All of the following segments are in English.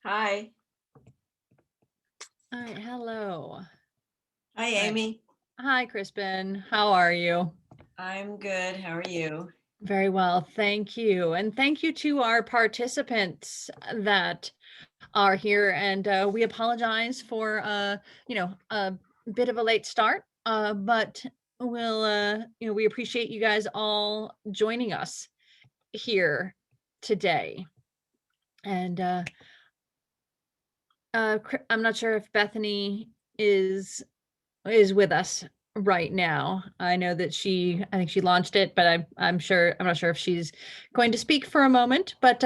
Hi. All right, hello. Hi, All right. Amy. Hi, Crispin. How are you? I'm good. How are you? Very well, thank you. And thank you to our participants that are here. And we apologize for, a bit of a late start, but we appreciate you guys all joining us here today. And I'm not sure if Bethany is with us right now. I know that I think she launched it, but I'm not sure if she's going to speak for a moment, but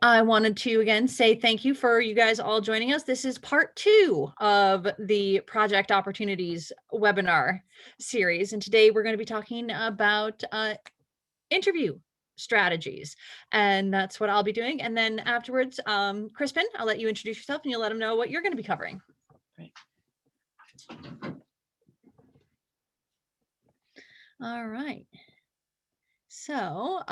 I wanted to again say thank you for you guys all joining us. This is part 2 of the Project Opportunities webinar series. And today we're going to be talking about interview strategies. And that's what I'll be doing. And then afterwards, Crispin, I'll let you introduce yourself and you'll let them know what you're going to be covering. Great. All right. So,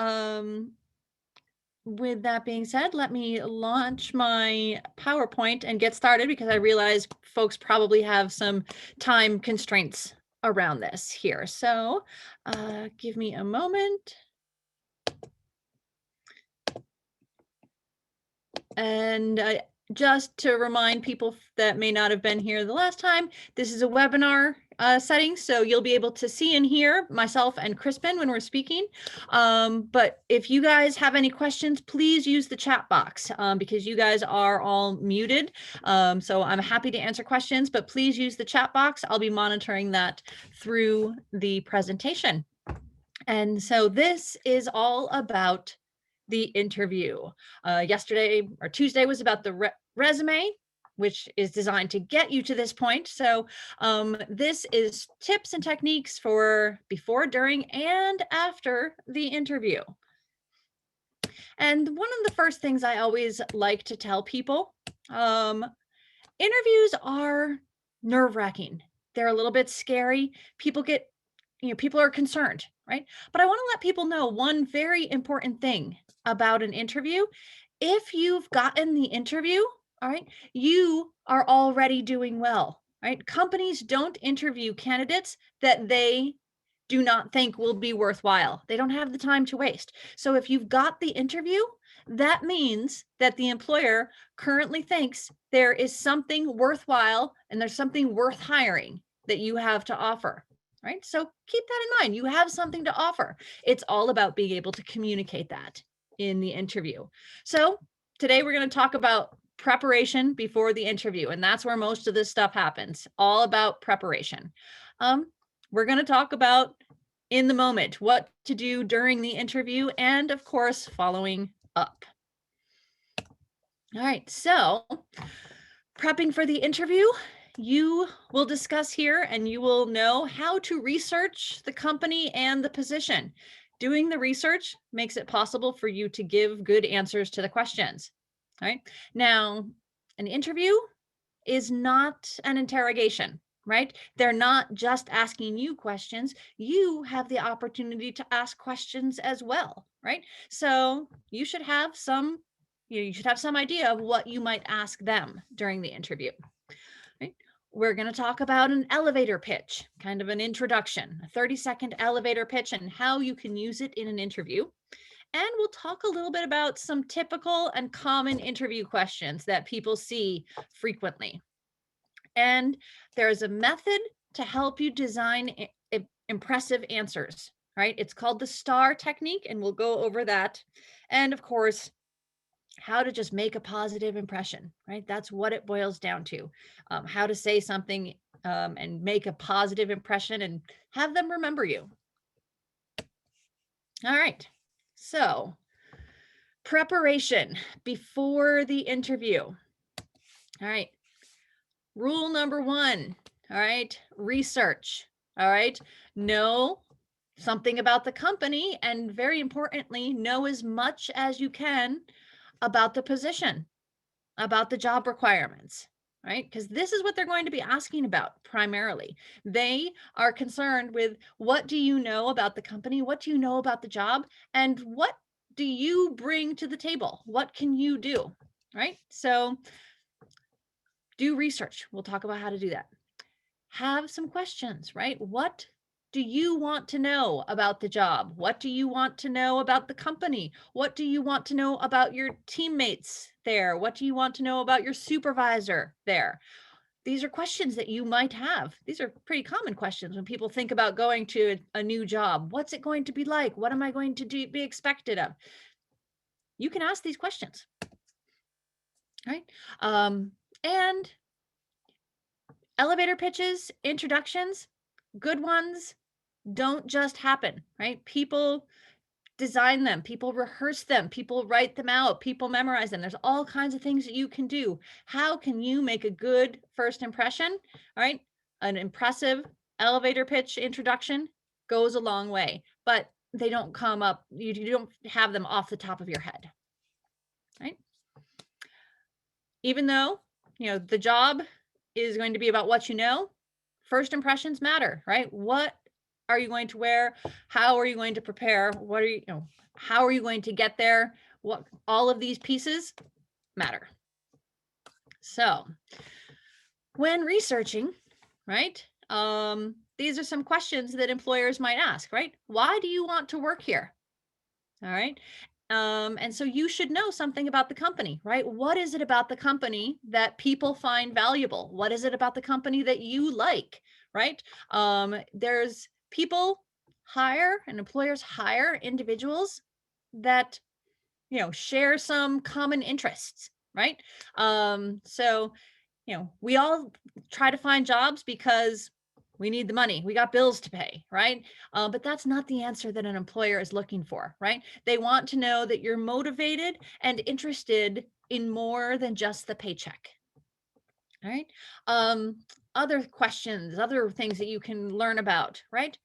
with that being said, let me launch my PowerPoint and get started because I realize folks probably have some time constraints around this here. So, give me a moment. And just to remind people that may not have been here the last time, this is a webinar setting, so you'll be able to see and hear myself and Crispin when we're speaking. But if you guys have any questions, please use the chat box because you guys are all muted. So I'm happy to answer questions, but please use the chat box. I'll be monitoring that through the presentation. And so this is all about the interview. Yesterday or Tuesday was about the resume, which is designed to get you to this point. So this is tips and techniques for before, during, and after the interview. And one of the first things I always like to tell people, interviews are nerve-wracking. They're a little bit scary. People are concerned, right? But I want to let people know one very important thing about an interview. If you've gotten the interview, all right, you are already doing well, right? Companies don't interview candidates that they do not think will be worthwhile. They don't have the time to waste. So if you've got the interview, that means that the employer currently thinks there is something worthwhile and there's something worth hiring that you have to offer. Right? So keep that in mind. You have something to offer. It's all about being able to communicate that in the interview. So today we're going to talk about preparation before the interview, and that's where most of this stuff happens, all about preparation. We're going to talk about in the moment, what to do during the interview, and of course, following up. All right, so prepping for the interview, you will discuss here and you will know how to research the company and the position. Doing the research makes it possible for you to give good answers to the questions. All right. Now, an interview is not an interrogation, right? They're not just asking you questions. You have the opportunity to ask questions as well, right? So you should have some idea of what you might ask them during the interview. Right? We're going to talk about an elevator pitch, kind of an introduction, a 30-second elevator pitch and how you can use it in an interview. And we'll talk a little bit about some typical and common interview questions that people see frequently. And there's a method to help you design impressive answers, right? It's called the STAR technique, and we'll go over that. And of course, how to just make a positive impression, right? That's what it boils down to. How to say something and make a positive impression and have them remember you. All right, so preparation before the interview. All right, rule number 1, all right, research. All right, know something about the company, and very importantly, know as much as you can about the position, about the job requirements, right? Because this is what they're going to be asking about primarily. They are concerned with what do you know about the company? What do you know about the job? And what do you bring to the table? What can you do? right? So do research. We'll talk about how to do that. Have some questions, right? What do you want to know about the job? What do you want to know about the company? What do you want to know about your teammates there? What do you want to know about your supervisor there? These are questions that you might have. These are pretty common questions when people think about going to a new job. What's it going to be like? What am I going to be expected of? You can ask these questions, right? And elevator pitches, introductions, good ones don't just happen, right? People design them, people rehearse them, people write them out, people memorize them. There's all kinds of things that you can do. How can you make a good first impression? All right. An impressive elevator pitch introduction goes a long way, but they don't come up, you don't have them off the top of your head, right? Even though, the job is going to be about what you know, first impressions matter, right? What are you going to wear? How are you going to prepare? What are how are you going to get there? What, all of these pieces matter. So when researching, right? These are some questions that employers might ask, right? Why do you want to work here? All right. And so you should know something about the company, right? What is it about the company that people find valuable? What is it about the company that you like, right? There's people hire and employers hire individuals that, share some common interests, right? So, we all try to find jobs because we need the money. We got bills to pay, right? But that's not the answer that an employer is looking for, right? They want to know that you're motivated and interested in more than just the paycheck, right? Other questions, other things that you can learn about, right?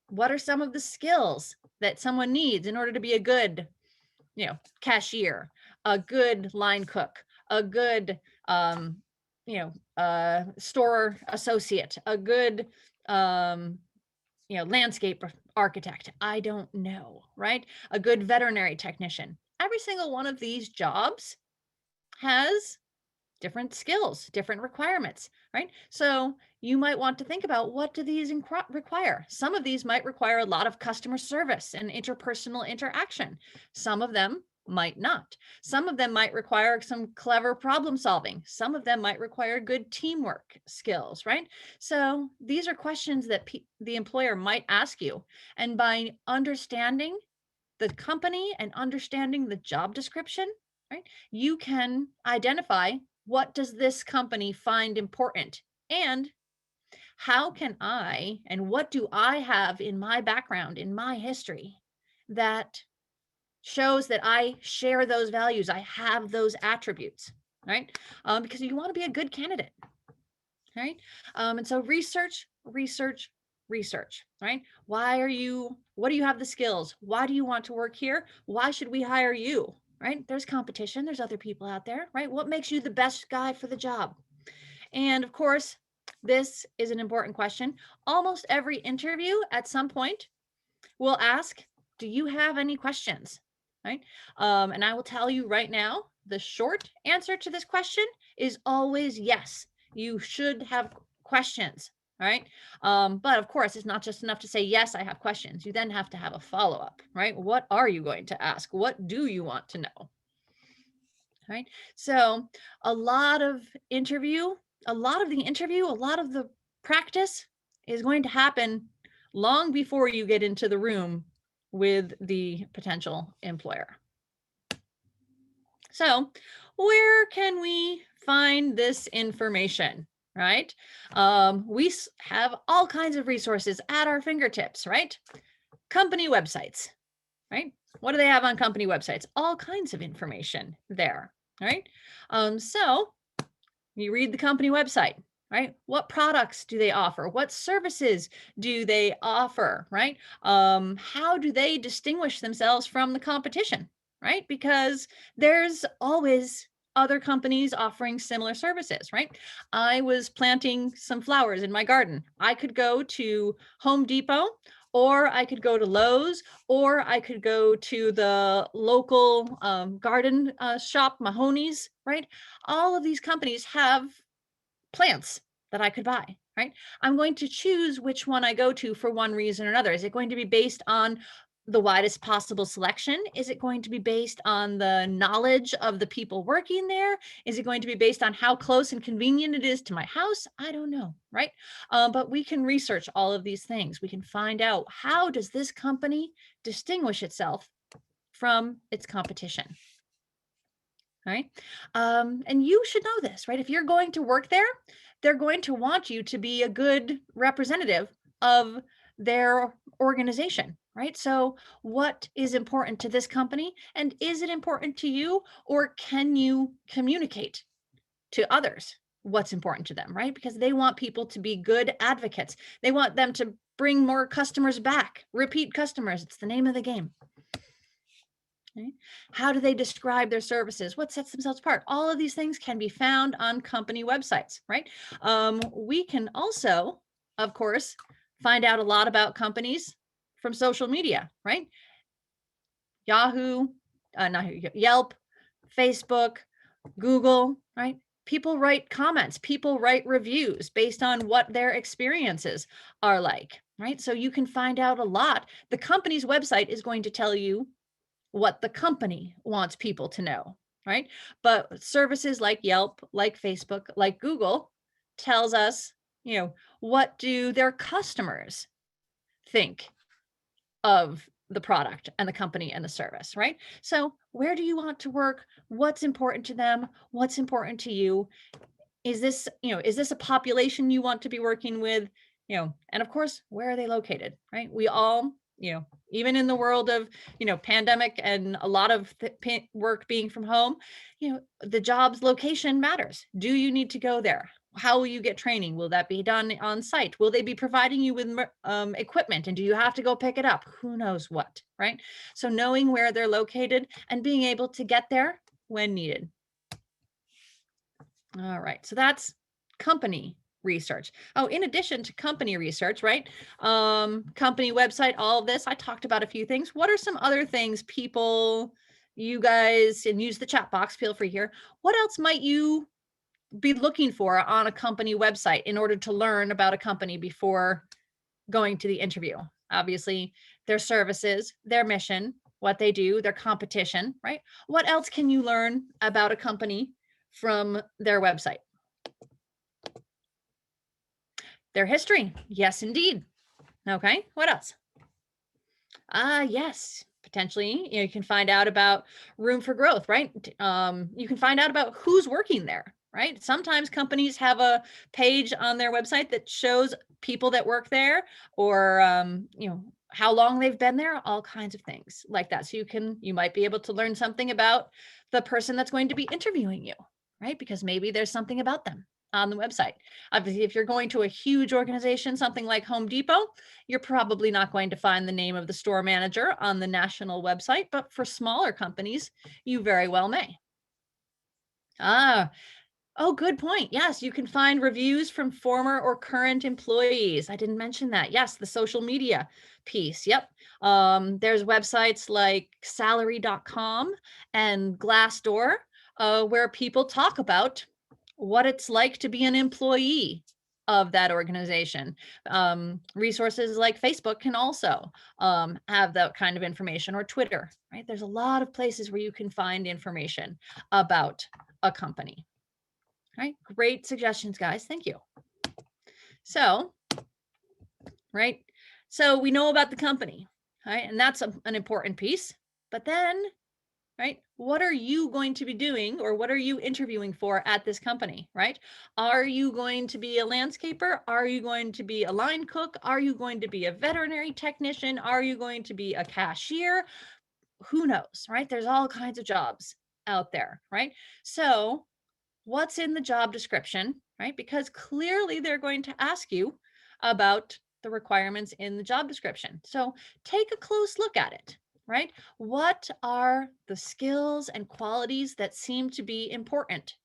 What are some of the skills that someone needs in order to be a good, cashier, a good line cook, a good, store associate, a good, landscape architect. I don't know, right? A good veterinary technician. Every single one of these jobs has different skills, different requirements, right? So you might want to think about, what do these require? Some of these might require a lot of customer service and interpersonal interaction. Some of them might not. Some of them might require some clever problem solving. Some of them might require good teamwork skills, right? So these are questions that the employer might ask you. And by understanding the company and understanding the job description, right, you can identify, what does this company find important, and how can I, and what do I have in my background, in my history, that shows that I share those values, I have those attributes, right? Because you want to be a good candidate, right? And so research, research, research, right? What do you have the skills? Why do you want to work here? Why should we hire you, right? There's competition, there's other people out there, right? What makes you the best guy for the job? And of course, this is an important question. Almost every interview at some point will ask, do you have any questions, right? And I will tell you right now, the short answer to this question is always yes. You should have questions, right? But of course, it's not just enough to say, yes, I have questions. You then have to have a follow-up, right? What are you going to ask? What do you want to know? Right? So a lot of the interview, a lot of the practice is going to happen long before you get into the room with the potential employer. So where can we find this information, right? We have all kinds of resources at our fingertips, right? Company websites, right? What do they have on company websites? All kinds of information there, right? So you read the company website, right? What products do they offer? What services do they offer, right? How do they distinguish themselves from the competition, right? Because there's always other companies offering similar services, right? I was planting some flowers in my garden. I could go to Home Depot or I could go to Lowe's, or I could go to the local garden shop, Mahoney's, right? All of these companies have plants that I could buy, right? I'm going to choose which one I go to for one reason or another. Is it going to be based on the widest possible selection? Is it going to be based on the knowledge of the people working there? Is it going to be based on how close and convenient it is to my house? I don't know, right? But we can research all of these things. We can find out, how does this company distinguish itself from its competition? Right? And you should know this, right? If you're going to work there, they're going to want you to be a good representative of their organization, right? So, what is important to this company? And is it important to you? Or can you communicate to others what's important to them, right? Because they want people to be good advocates. They want them to bring more customers back, repeat customers. It's the name of the game. Okay. How do they describe their services? What sets themselves apart? All of these things can be found on company websites, right? We can also, of course, find out a lot about companies from social media, right? Yahoo, not Yelp, Facebook, Google, right? People write comments, people write reviews based on what their experiences are like, right? So you can find out a lot. The company's website is going to tell you what the company wants people to know, right? But services like Yelp, like Facebook, like Google tells us, what do their customers think of the product and the company and the service, right? So where do you want to work? What's important to them? What's important to you? Is this a population you want to be working with? And of course, where are they located, right? We all, even in the world of, pandemic and a lot of work being from home, the job's location matters. Do you need to go there? How will you get training? Will that be done on site? Will they be providing you with equipment, and do you have to go pick it up? Who knows what, right? So knowing where they're located and being able to get there when needed. All right, so that's company research. Oh, in addition to company research, right? Company website, all of this, I talked about a few things. What are some other things you guys, and use the chat box, feel free here. What else might you be looking for on a company website in order to learn about a company before going to the interview? Obviously, their services, their mission, what they do, their competition, right? What else can you learn about a company from their website? Their history. Yes, indeed. Okay, what else? Yes, potentially, you can find out about room for growth, right? You can find out about who's working there, right? Sometimes companies have a page on their website that shows people that work there, or how long they've been there, all kinds of things like that. So you might be able to learn something about the person that's going to be interviewing you, right? Because maybe there's something about them on the website. Obviously, if you're going to a huge organization, something like Home Depot, you're probably not going to find the name of the store manager on the national website, but for smaller companies, you very well may. Oh, good point. Yes, you can find reviews from former or current employees. I didn't mention that. Yes, the social media piece. Yep. There's websites like salary.com and Glassdoor, where people talk about what it's like to be an employee of that organization. Resources like Facebook can also have that kind of information, or Twitter, right? There's a lot of places where you can find information about a company. Right? Great suggestions, guys. Thank you. So, right? So we know about the company, right? And that's an important piece. But then, right, what are you going to be doing, or what are you interviewing for at this company, right? Are you going to be a landscaper? Are you going to be a line cook? Are you going to be a veterinary technician? Are you going to be a cashier? Who knows, right? There's all kinds of jobs out there, right? So what's in the job description, right? Because clearly they're going to ask you about the requirements in the job description. So take a close look at it, right? What are the skills and qualities that seem to be important,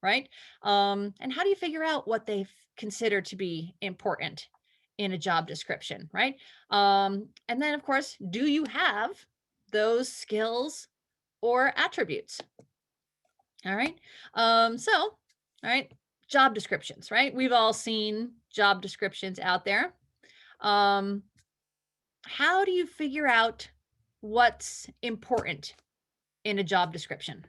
right? And how do you figure out what they consider to be important in a job description, right? And then, of course, do you have those skills or attributes? All right. All right, job descriptions, right? We've all seen job descriptions out there. Um, how do you figure out what's important in a job description?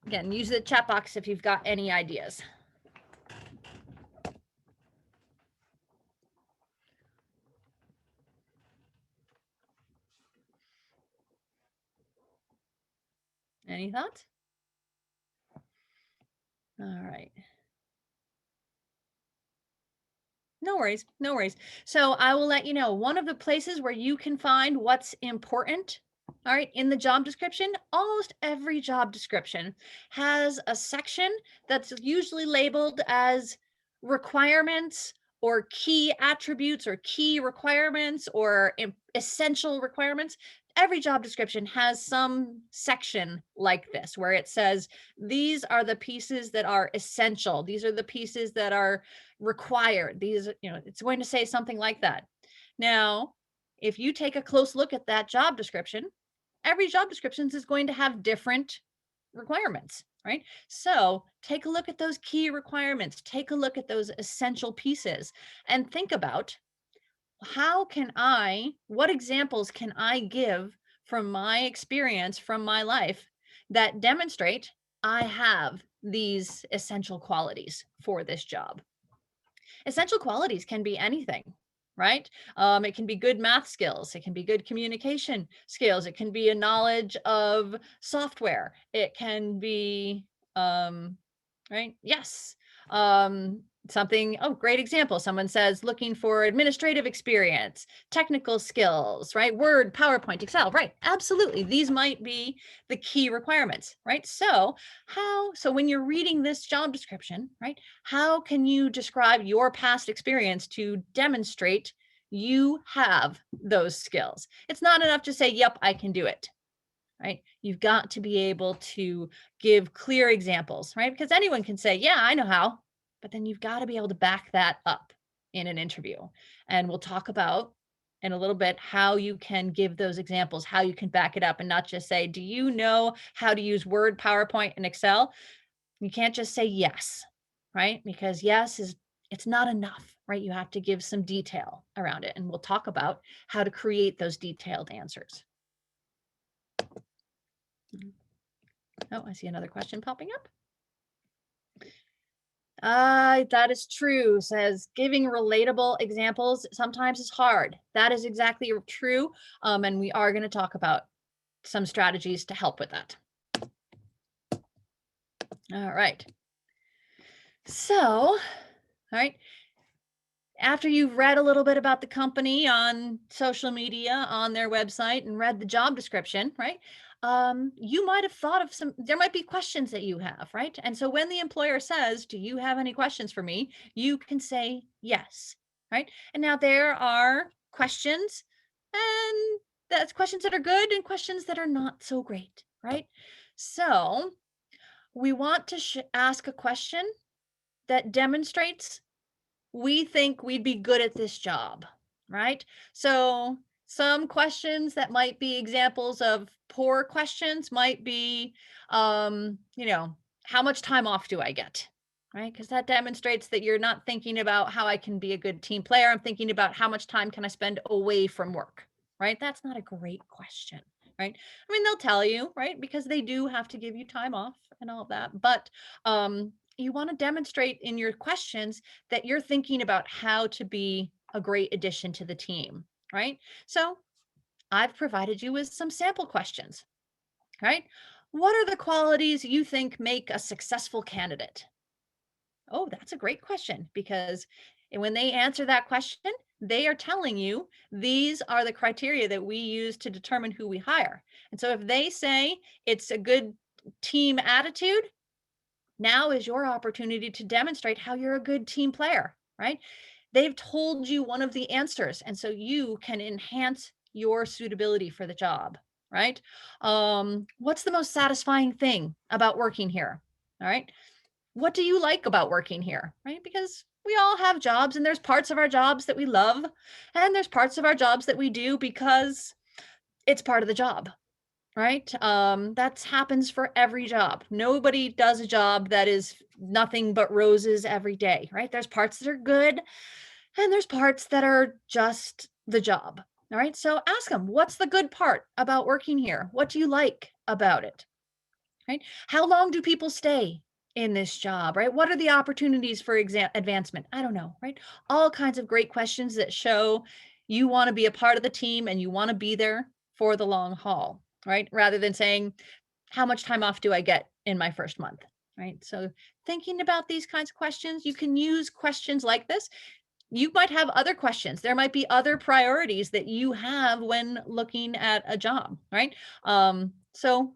Again, use the chat box if you've got any ideas. Any thoughts? All right. No worries, no worries. So I will let you know one of the places where you can find what's important, all right, in the job description. Almost every job description has a section that's usually labeled as requirements or key attributes or key requirements or essential requirements. Every job description has some section like this where it says these are the pieces that are essential. These are the pieces that are required. These, it's going to say something like that. Now, if you take a close look at that job description, every job description is going to have different requirements, right? So take a look at those key requirements, take a look at those essential pieces, and think about what examples can I give from my experience, from my life, that demonstrate I have these essential qualities for this job. Essential qualities can be anything, right? It can be good math skills. It can be good communication skills. It can be a knowledge of software. It can be, right? Yes. Great example. Someone says looking for administrative experience, technical skills, right? Word, PowerPoint, Excel, right? Absolutely. These might be the key requirements, right? So when you're reading this job description, right? How can you describe your past experience to demonstrate you have those skills? It's not enough to say, yep, I can do it, right? You've got to be able to give clear examples, right? Because anyone can say, yeah, I know how, but then you've got to be able to back that up in an interview. And we'll talk about in a little bit how you can give those examples, how you can back it up and not just say, do you know how to use Word, PowerPoint, and Excel? You can't just say yes, right? Because it's not enough, right? You have to give some detail around it. And we'll talk about how to create those detailed answers. Oh, I see another question popping up. That is true, says giving relatable examples sometimes is hard. That is exactly true. And we are going to talk about some strategies to help with that. All right. So, all right. After you've read a little bit about the company on social media, on their website, and read the job description, right? You might have thought of there might be questions that you have, right? And so when the employer says, do you have any questions for me? You can say yes, right? And now there are questions, and that's questions that are good and questions that are not so great, right? So we want to ask a question that demonstrates we think we'd be good at this job, right? So some questions that might be examples of poor questions might be, how much time off do I get? Right? Because that demonstrates that you're not thinking about how I can be a good team player. I'm thinking about how much time can I spend away from work, right? That's not a great question, right? I mean, they'll tell you, right? Because they do have to give you time off and all of that. But you want to demonstrate in your questions that you're thinking about how to be a great addition to the team, right? So I've provided you with some sample questions, right? What are the qualities you think make a successful candidate? Oh, that's a great question, because when they answer that question, they are telling you these are the criteria that we use to determine who we hire. And so if they say it's a good team attitude, now is your opportunity to demonstrate how you're a good team player, right? They've told you one of the answers, and so you can enhance your suitability for the job, right? What's the most satisfying thing about working here? All right. What do you like about working here? Right? Because we all have jobs, and there's parts of our jobs that we love, and there's parts of our jobs that we do because it's part of the job, right? That happens for every job. Nobody does a job that is nothing but roses every day, right? There's parts that are good, and there's parts that are just the job. All right. So ask them, what's the good part about working here? What do you like about it? Right? How long do people stay in this job, right? What are the opportunities for advancement? I don't know, right? All kinds of great questions that show you want to be a part of the team and you want to be there for the long haul, right? Rather than saying, how much time off do I get in my first month, right? So thinking about these kinds of questions, you can use questions like this. You might have other questions. There might be other priorities that you have when looking at a job, right? So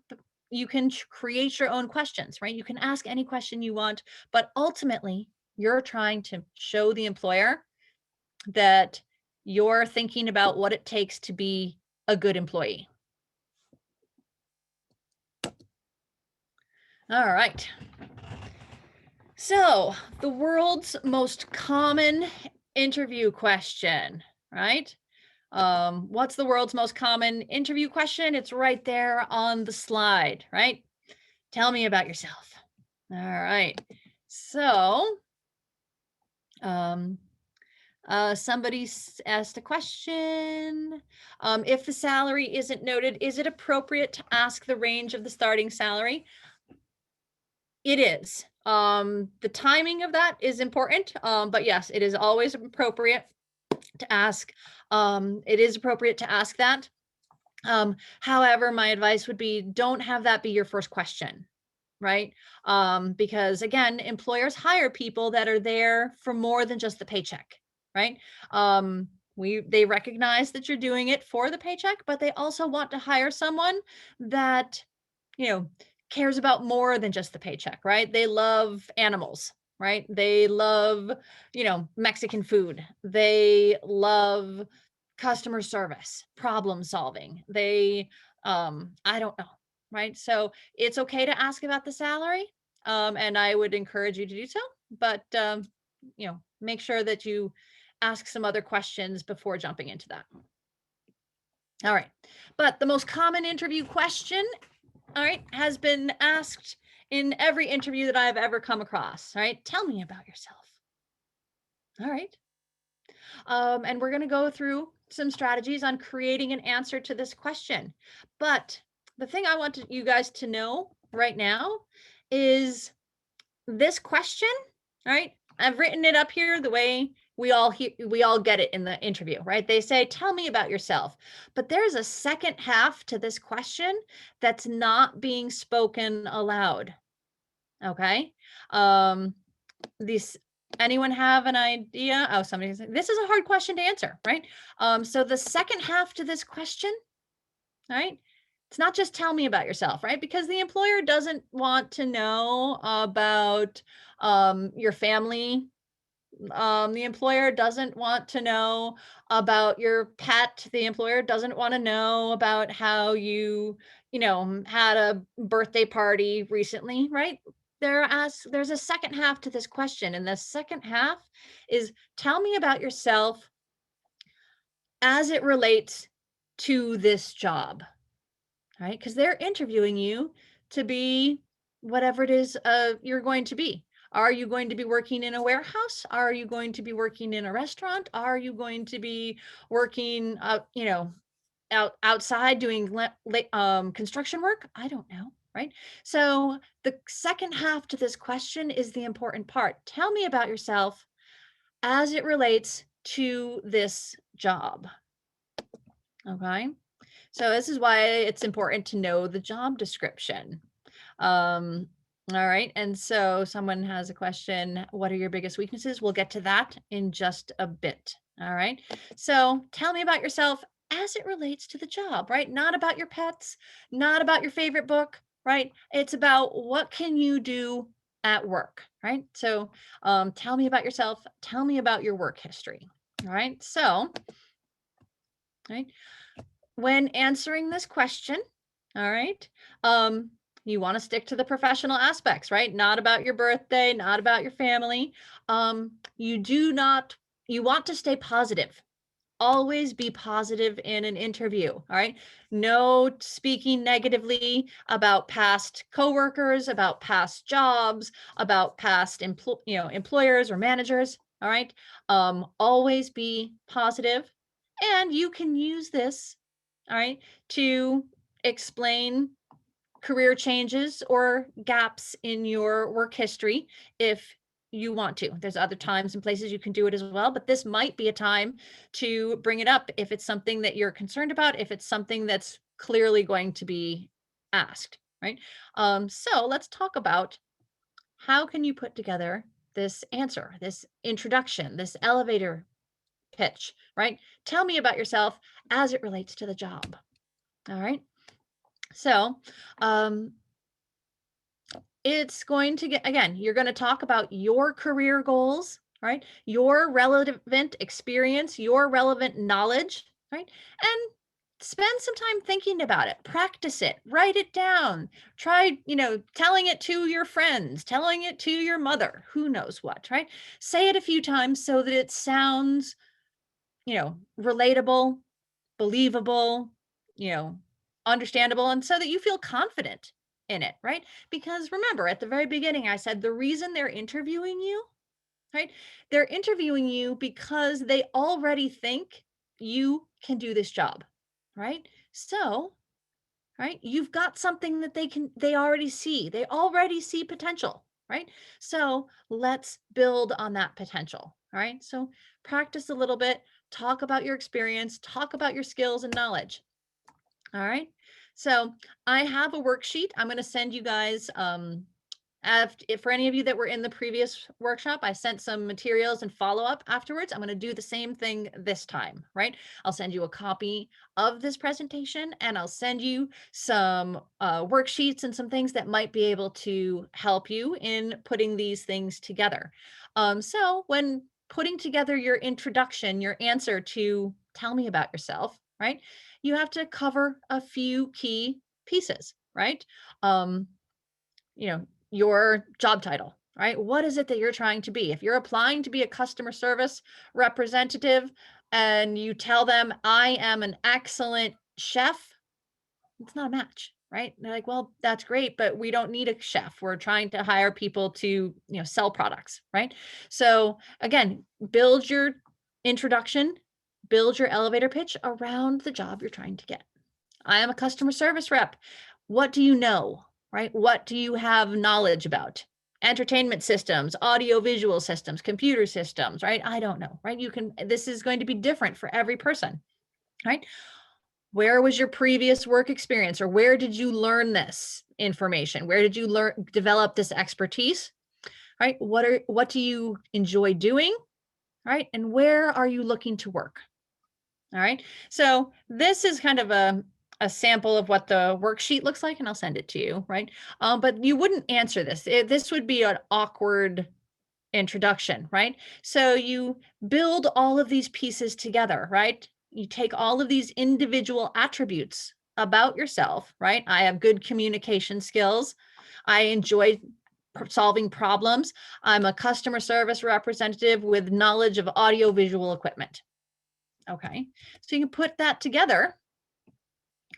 you can create your own questions, right? You can ask any question you want, but ultimately, you're trying to show the employer that you're thinking about what it takes to be a good employee. All right. So, the world's most common interview question, right? What's the world's most common interview question? It's right there on the slide, right? Tell me about yourself. All right. So, um, somebody asked a question. If the salary isn't noted, is it appropriate to ask the range of the starting salary? It is. The timing of that is important, but yes, it is always appropriate to ask. It is appropriate to ask that. However, my advice would be don't have that be your first question, right? Because again, employers hire people that are there for more than just the paycheck, right? They recognize that you're doing it for the paycheck, but they also want to hire someone that, you know, cares about more than just the paycheck, right? They love animals, right? They love, Mexican food. They love customer service, problem solving. I don't know, right? So it's okay to ask about the salary, and I would encourage you to do so, but make sure that you ask some other questions before jumping into that. All right. But the most common interview question, all right, has been asked in every interview that I've ever come across, right? Tell me about yourself. All right. And we're going to go through some strategies on creating an answer to this question. But the thing I want you guys to know right now is this question, right? I've written it up here the way we all get it in the interview, right? They say, tell me about yourself. But there's a second half to this question that's not being spoken aloud. Okay. These Anyone have an idea? Oh, somebody's this is a hard question to answer, right? So the second half to this question, right? It's not just tell me about yourself, right? Because the employer doesn't want to know about your family. The employer doesn't want to know about your pet. The employer doesn't want to know about how had a birthday party recently, right? There's a second half to this question, and the second half is tell me about yourself as it relates to this job, right? Because they're interviewing you to be whatever it is you're going to be. Are you going to be working in a warehouse? Are you going to be working in a restaurant? Are you going to be working, outside doing construction work? I don't know, right? So the second half to this question is the important part. Tell me about yourself as it relates to this job. Okay. So this is why it's important to know the job description. All right. And so someone has a question, what are your biggest weaknesses? We'll get to that in just a bit. All right. So tell me about yourself as it relates to the job, right? Not about your pets, not about your favorite book, right? It's about what can you do at work, right? So tell me about yourself. Tell me about your work history. All right. So, right. When answering this question, all right, You want to stick to the professional aspects, right? Not about your birthday, not about your family. You do not, you want to stay positive. Always be positive in an interview. All right. No speaking negatively about past coworkers, about past jobs, about past employers or managers. All right. Always be positive. And you can use this, all right, to explain career changes or gaps in your work history if you want to. There's other times and places you can do it as well, but this might be a time to bring it up if it's something that you're concerned about, if it's something that's clearly going to be asked, right? So let's talk about how can you put together this answer, this introduction, this elevator pitch, right? Tell me about yourself as it relates to the job. All right. So, um, it's going to get, again, you're going to talk about your career goals, right? Your relevant experience, your relevant knowledge, right? And spend some time thinking about it, practice it, write it down, try, telling it to your friends, telling it to your mother, who knows what, right? Say it a few times so that it sounds, relatable, believable, you know, understandable, and so that you feel confident in it, right? Because remember, at the very beginning, I said the reason they're interviewing you, right? They're interviewing you because they already think you can do this job, right? So, right, you've got something that they already see potential, right? So let's build on that potential. All right. So practice a little bit, talk about your experience, talk about your skills and knowledge. All right. So I have a worksheet. I'm going to send you guys if for any of you that were in the previous workshop, I sent some materials and follow up afterwards. I'm going to do the same thing this time, right? I'll send you a copy of this presentation and I'll send you some worksheets and some things that might be able to help you in putting these things together. So when putting together your introduction, your answer to tell me about yourself, right? You have to cover a few key pieces, right? Um, your job title, right? What is it that you're trying to be? If you're applying to be a customer service representative and you tell them, I am an excellent chef, it's not a match, right? They're like, well, that's great, but we don't need a chef. We're trying to hire people to, sell products, right? So again, build your introduction, build your elevator pitch around the job you're trying to get. I am a customer service rep. What do you know, right? What do you have knowledge about? Entertainment systems, audio visual systems, computer systems, right? I don't know, right? This is going to be different for every person, right? Where was your previous work experience, or where did you learn this information? Where did you develop this expertise, right? What do you enjoy doing, right? And where are you looking to work? All right. So this is kind of a sample of what the worksheet looks like, and I'll send it to you, right? But you wouldn't answer this. This would be an awkward introduction, right? So you build all of these pieces together, right? You take all of these individual attributes about yourself, right? I have good communication skills. I enjoy solving problems. I'm a customer service representative with knowledge of audio visual equipment. Okay, so you can put that together.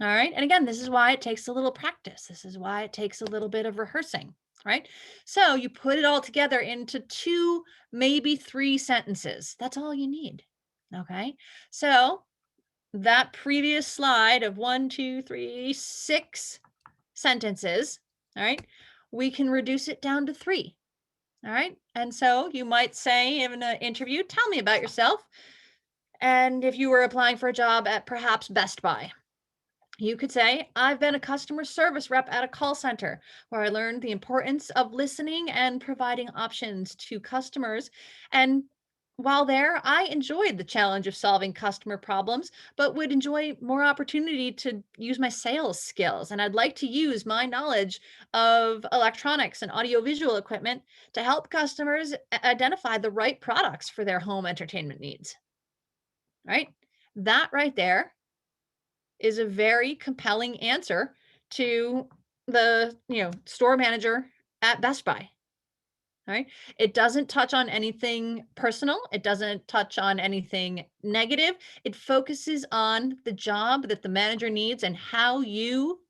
All right, and again, this is why it takes a little practice. This is why it takes a little bit of rehearsing, right? So you put it all together into 2, maybe 3 sentences. That's all you need. Okay, so that previous slide of 1, 2, 3, 6 sentences, all right, we can reduce it down to 3. All right, and so you might say in an interview, tell me about yourself. And if you were applying for a job at perhaps Best Buy, you could say, I've been a customer service rep at a call center where I learned the importance of listening and providing options to customers. And while there, I enjoyed the challenge of solving customer problems, but would enjoy more opportunity to use my sales skills. And I'd like to use my knowledge of electronics and audiovisual equipment to help customers identify the right products for their home entertainment needs. Right? That right there is a very compelling answer to the, store manager at Best Buy, right? It doesn't touch on anything personal. It doesn't touch on anything negative. It focuses on the job that the manager needs and how you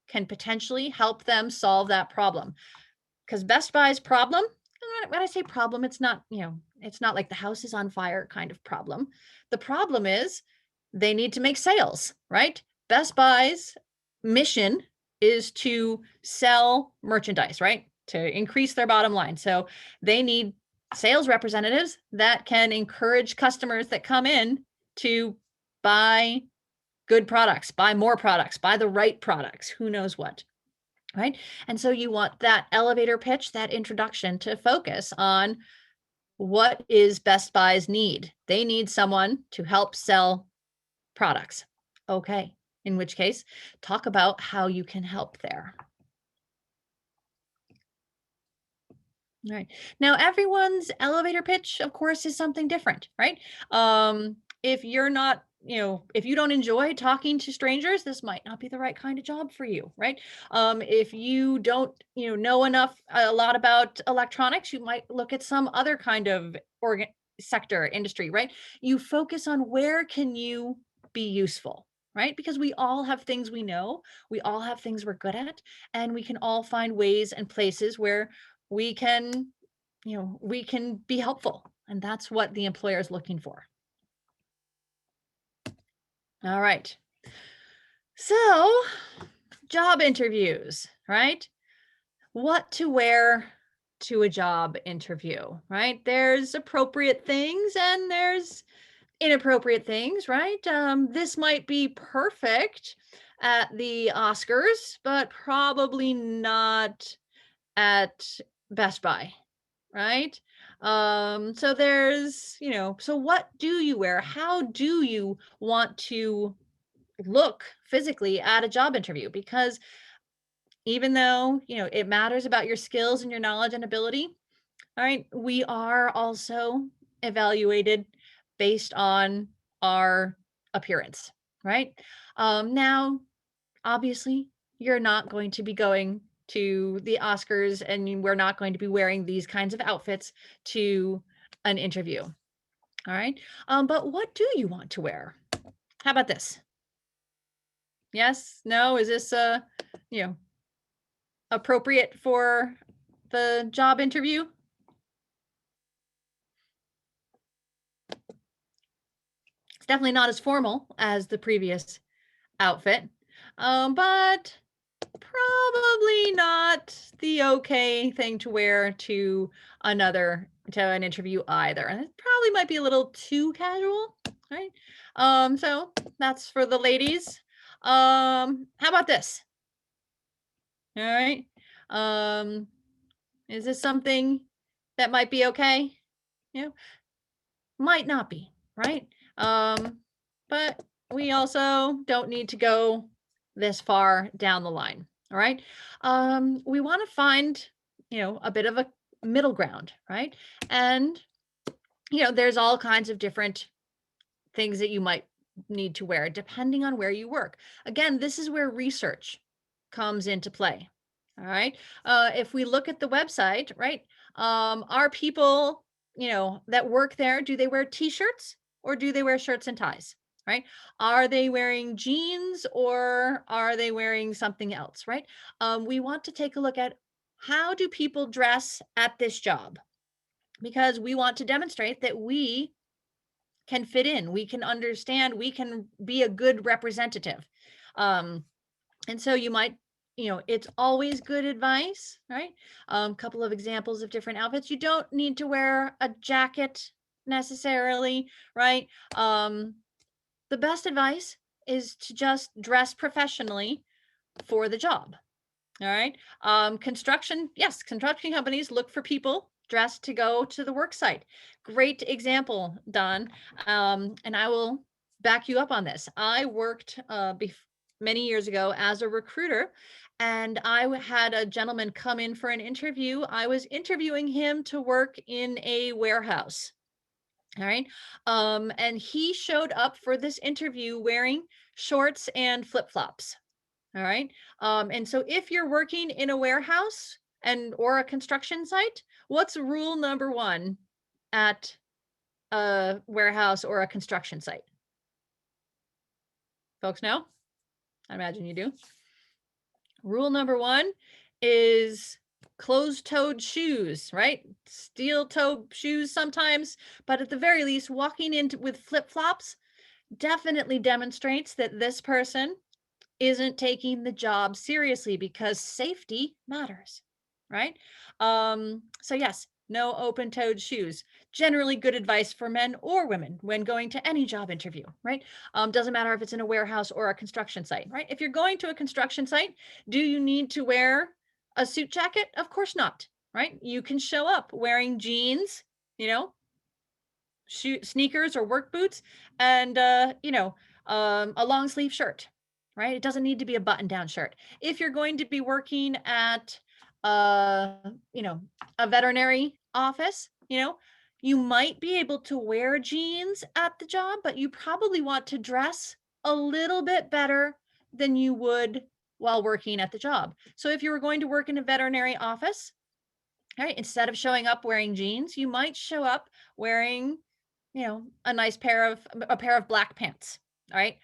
can potentially help them solve that problem. Because Best Buy's problem, and when I say problem, it's not, it's not like the house is on fire kind of problem. The problem is they need to make sales, right? Best Buy's mission is to sell merchandise, right? To increase their bottom line. So they need sales representatives that can encourage customers that come in to buy good products, buy more products, buy the right products, who knows what. Right. And so you want that elevator pitch, that introduction to focus on what is Best Buy's need. They need someone to help sell products. Okay. In which case, talk about how you can help there. All right. Now, everyone's elevator pitch, of course, is something different, right? If you're not, if you don't enjoy talking to strangers, this might not be the right kind of job for you, right? If you don't, know enough, a lot about electronics, you might look at some other kind of sector, industry, right? You focus on where can you be useful, right? Because we all have things we know, we all have things we're good at, and we can all find ways and places where we can, we can be helpful. And that's what the employer is looking for. All right. So, job interviews, right? What to wear to a job interview, right? There's appropriate things and there's inappropriate things, right? This might be perfect at the Oscars, but probably not at Best Buy, right? So there's, so what do you wear? How do you want to look physically at a job interview? Because even though, it matters about your skills and your knowledge and ability, all right, we are also evaluated based on our appearance, right? Now, obviously, you're not going to be going to the Oscars and we're not going to be wearing these kinds of outfits to an interview. All right. But what do you want to wear? How about this? Yes? No? Is this you know, appropriate for the job interview? It's definitely not as formal as the previous outfit. But probably not the okay thing to wear to an interview either. And it probably might be a little too casual, right? So that's for the ladies. How about this? All right. Um, is this something that might be okay? You know, might not be, right? But we also don't need to go this far down the line. All right. We want to find, a bit of a middle ground, right? And, there's all kinds of different things that you might need to wear depending on where you work. Again, this is where research comes into play. All right. If we look at the website, right, are people, that work there, do they wear t-shirts or do they wear shirts and ties? Right? Are they wearing jeans or are they wearing something else? Right? We want to take a look at how do people dress at this job, because we want to demonstrate that we can fit in, we can understand, we can be a good representative. And so you might, it's always good advice, right? Couple of examples of different outfits. You don't need to wear a jacket necessarily, right? The best advice is to just dress professionally for the job. All right. Construction, yes, construction companies look for people dressed to go to the work site. Great example, Don. And I will back you up on this. I worked many years ago as a recruiter, and I had a gentleman come in for an interview. I was interviewing him to work in a warehouse. All right. And he showed up for this interview wearing shorts and flip-flops. All right. And so if you're working in a warehouse and or a construction site, what's rule number one at a warehouse or a construction site? Folks know? I imagine you do. Rule number one is closed-toed shoes, right? Steel-toe shoes sometimes, but at the very least, walking into with flip-flops definitely demonstrates that this person isn't taking the job seriously because safety matters, right? So yes, no open-toed shoes. Generally good advice for men or women when going to any job interview, right? Doesn't matter if it's in a warehouse or a construction site, right? If you're going to a construction site, do you need to wear a suit jacket? Of course not, right? You can show up wearing jeans, you know, sneakers or work boots and a long sleeve shirt, right? It doesn't need to be a button down shirt. If you're going to be working at uh you know a veterinary office, you might be able to wear jeans at the job, but you probably want to dress a little bit better than you would while working at the job. So if you were going to work in a veterinary office, right, instead of showing up wearing jeans, you might show up wearing a pair of black pants. All right.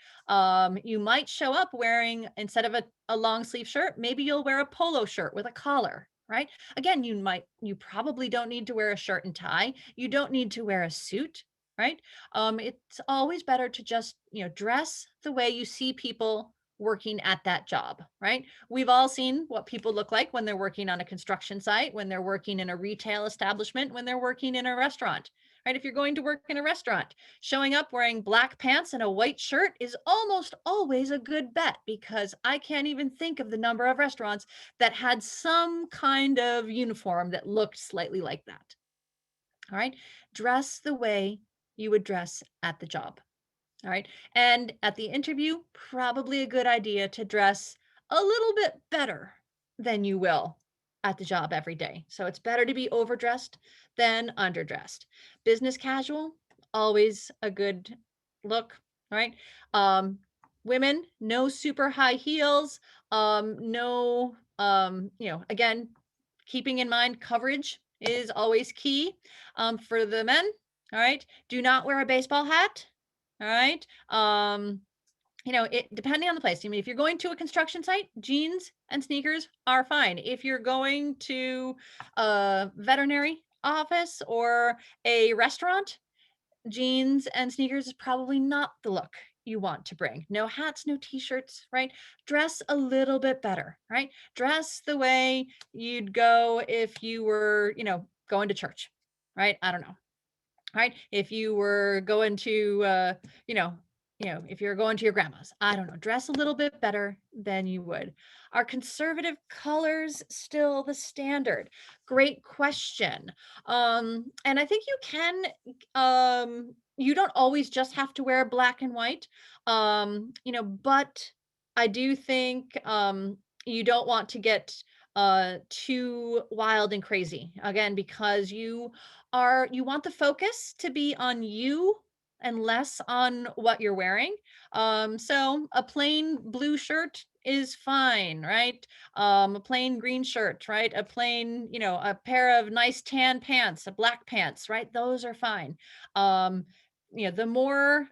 You might show up wearing, instead of a long sleeve shirt, maybe you'll wear a polo shirt with a collar. Right. Again, you probably don't need to wear a shirt and tie. You don't need to wear a suit. Right. It's always better to just, dress the way you see people working at that job. Right. We've all seen what people look like when they're working on a construction site, when they're working in a retail establishment, when they're working in a restaurant, right? If you're going to work in a restaurant, showing up wearing black pants and a white shirt is almost always a good bet, because I can't even think of the number of restaurants that had some kind of uniform that looked slightly like that. All right. Dress the way you would dress at the job. All right. And at the interview, probably a good idea to dress a little bit better than you will at the job every day. So it's better to be overdressed than underdressed. Business casual, always a good look, right? Um, Women, no super high heels, no, again, keeping in mind coverage is always key. For the men, all right, do not wear a baseball hat. All right. It depending on the place. I mean, if you're going to a construction site, jeans and sneakers are fine. If you're going to a veterinary office or a restaurant, jeans and sneakers is probably not the look you want to bring. No hats, no t-shirts, right? Dress a little bit better, right? Dress the way you'd go if you were, going to church, right? I don't know, right? If you were going to, if you're going to your grandma's, I don't know, dress a little bit better than you would. Are conservative colors still the standard? Great question. And I think you don't always just have to wear black and white, but I do think you don't want to get too wild and crazy, again, because you want the focus to be on you and less on what you're wearing. So a plain blue shirt is fine, right? A plain green shirt, right? A plain, a pair of nice tan pants, a black pants, right? Those are fine. Um, the more,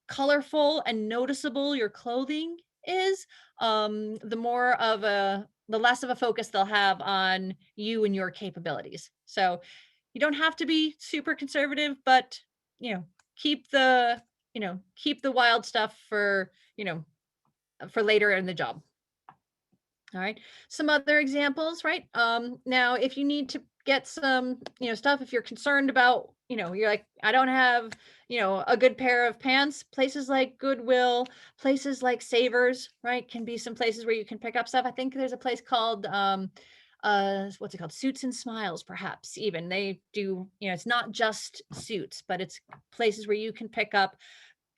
colorful and noticeable your clothing is, the less of a focus they'll have on you and your capabilities. So you don't have to be super conservative, but you know, keep the keep the wild stuff for later in the job. All right. Some other examples, right? Now, if you need to get some, stuff, if you're concerned about, you're like, I don't have, a good pair of pants, places like Goodwill, places like Savers, right? Can be some places where you can pick up stuff. I think there's a place called, what's it called? Suits and Smiles, perhaps even. They do, it's not just suits, but it's places where you can pick up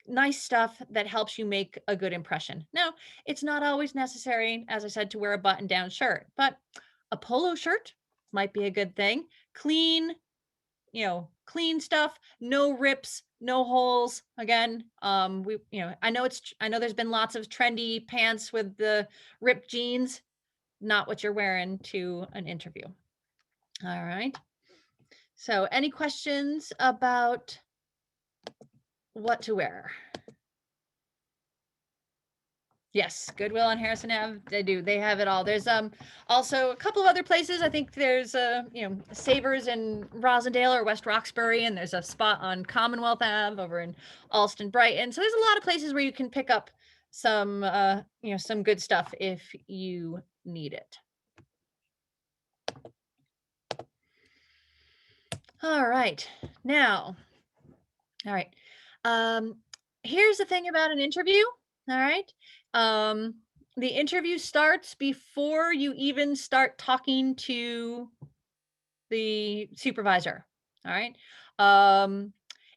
nice stuff that helps you make a good impression. Now, it's not always necessary, as I said, to wear a button down shirt, but a polo shirt might be a good thing. Clean, clean stuff, no rips, no holes. Again, I know there's been lots of trendy pants with the ripped jeans, not what you're wearing to an interview. All right. So any questions about what to wear? Yes, Goodwill and Harrison Ave, they do. They have it all. There's also a couple of other places. I think there's Savers in Rosendale or West Roxbury, and there's a spot on Commonwealth Ave over in Alston Brighton. So there's a lot of places where you can pick up some some good stuff if you need it. All right. Now, all right. Here's the thing about an interview. All right. The interview starts before you even start talking to the supervisor. All right.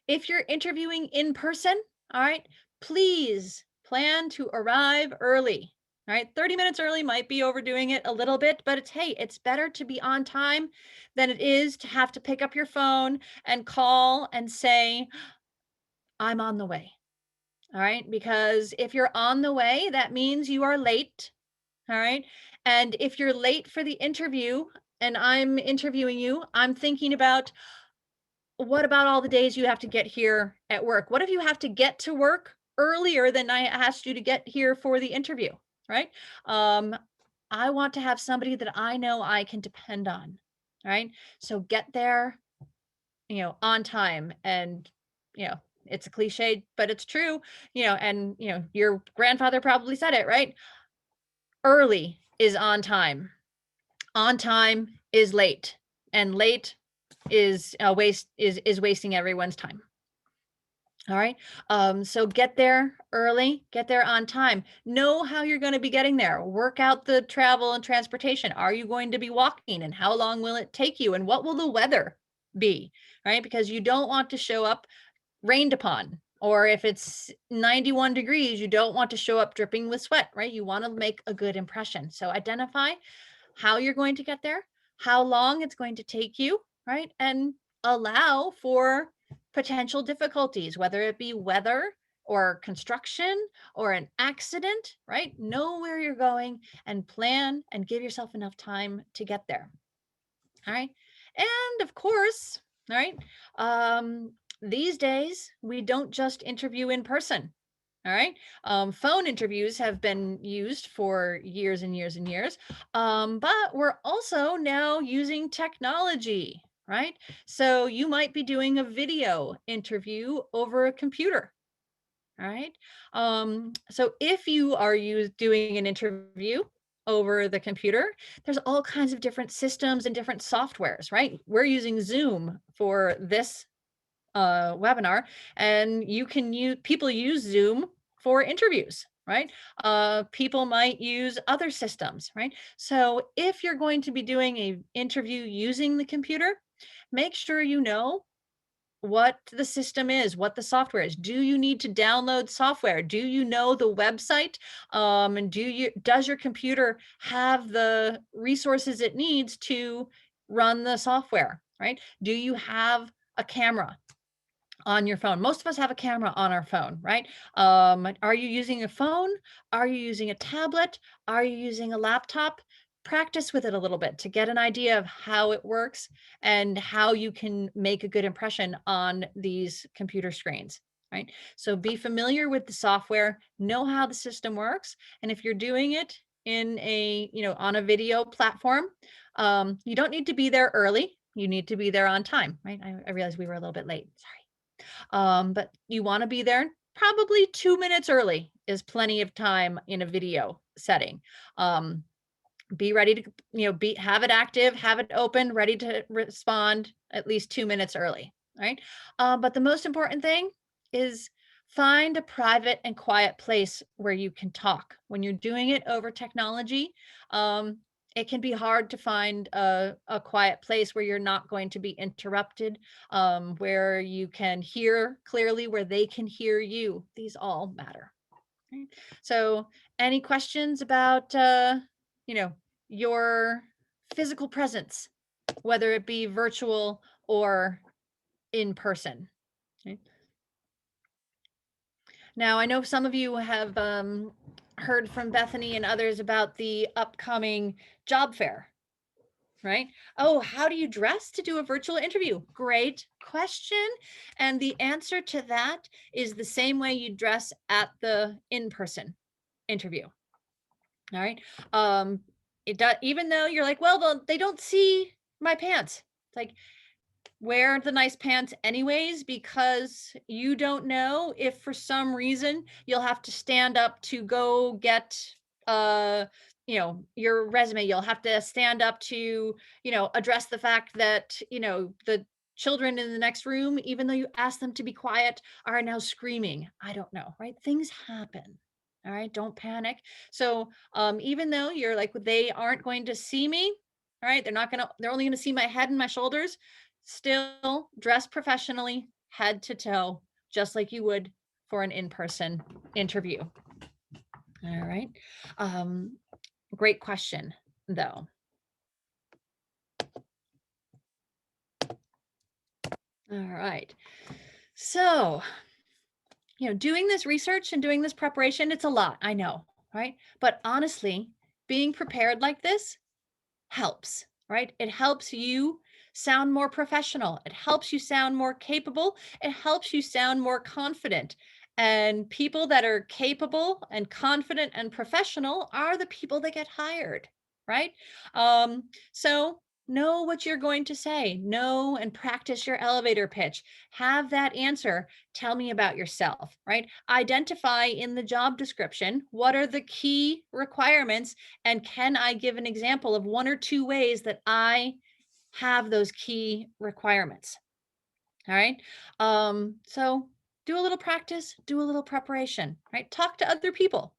If you're interviewing in person, all right, please plan to arrive early. All right. 30 minutes early might be overdoing it a little bit, but it's better to be on time than it is to have to pick up your phone and call and say, I'm on the way. All right. Because if you're on the way, that means you are late. All right. And if you're late for the interview and I'm interviewing you, I'm thinking about, what about all the days you have to get here at work? What if you have to get to work earlier than I asked you to get here for the interview? Right. Um, I want to have somebody that I know I can depend on. All right. So get there, on time. And, it's a cliche, but it's true, and, your grandfather probably said it, right? Early is on time. On time is late, and late is wasting everyone's time. All right. So get there early, get there on time. Know how you're going to be getting there. Work out the travel and transportation. Are you going to be walking, and how long will it take you, and what will the weather be? Right? Because you don't want to show up rained upon, or if it's 91 degrees, you don't want to show up dripping with sweat, right? You want to make a good impression. So identify how you're going to get there, how long it's going to take you, right? And allow for potential difficulties, whether it be weather or construction or an accident, right? Know where you're going and plan and give yourself enough time to get there. All right. And of course, all right, these days we don't just interview in person. All right. Phone interviews have been used for years and years and years. But we're also now using technology, right? So you might be doing a video interview over a computer. All right. So if you are doing an interview over the computer, there's all kinds of different systems and different softwares, right? We're using Zoom for this webinar, and people use Zoom for interviews, right? People might use other systems, right? So if you're going to be doing a interview using the computer, make sure you know what the system is, what the software is. Do you need to download software? Do you know the website? And does your computer have the resources it needs to run the software, right? Do you have a camera on your phone? Most of us have a camera on our phone, right? Are you using a phone? Are you using a tablet? Are you using a laptop? Practice with it a little bit to get an idea of how it works and how you can make a good impression on these computer screens, right? So be familiar with the software, know how the system works. And if you're doing it in on a video platform, you don't need to be there early. You need to be there on time, right? I realized we were a little bit late. Sorry. But you want to be there probably 2 minutes early is plenty of time in a video setting. Be ready to, have it active, have it open, ready to respond at least 2 minutes early, right? But the most important thing is find a private and quiet place where you can talk. When you're doing it over technology, it can be hard to find a quiet place where you're not going to be interrupted, where you can hear clearly, where they can hear you. These all matter. Right? So any questions about, your physical presence, whether it be virtual or in person. Okay. Now, I know some of you have heard from Bethany and others about the upcoming job fair, right? Oh, how do you dress to do a virtual interview? Great question. And the answer to that is the same way you dress at the in-person interview. All right. It does, even though you're like, well, they don't see my pants. It's like, wear the nice pants anyways, because you don't know if for some reason you'll have to stand up to go get your resume. You'll have to stand up to address the fact that the children in the next room, even though you ask them to be quiet, are now screaming. I don't know, right? Things happen. All right, don't panic. So even though you're like, they aren't going to see me, all right, they're only gonna see my head and my shoulders, still dress professionally, head to toe, just like you would for an in-person interview. All right. Great question, though. All right. So, doing this research and doing this preparation, it's a lot, I know, right? But honestly, being prepared like this helps, right? It helps you sound more professional. It helps you sound more capable. It helps you sound more confident. And people that are capable and confident and professional are the people that get hired, right? So know what you're going to say. Know and practice your elevator pitch. Have that answer. Tell me about yourself, right? Identify in the job description what are the key requirements, and can I give an example of one or two ways that I have those key requirements? All right. So do a little practice, do a little preparation, right? Talk to other people,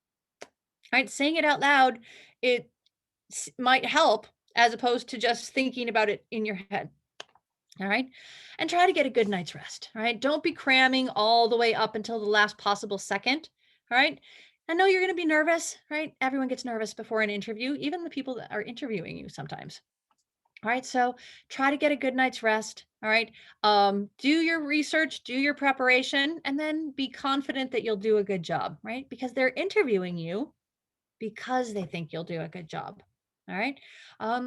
right? Saying it out loud, it might help as opposed to just thinking about it in your head. All right. And try to get a good night's rest. All right. Don't be cramming all the way up until the last possible second. All right. I know you're going to be nervous, right? Everyone gets nervous before an interview, even the people that are interviewing you sometimes. All right. So try to get a good night's rest. All right. Do your research, do your preparation, and then be confident that you'll do a good job, right? Because they're interviewing you because they think you'll do a good job. All right.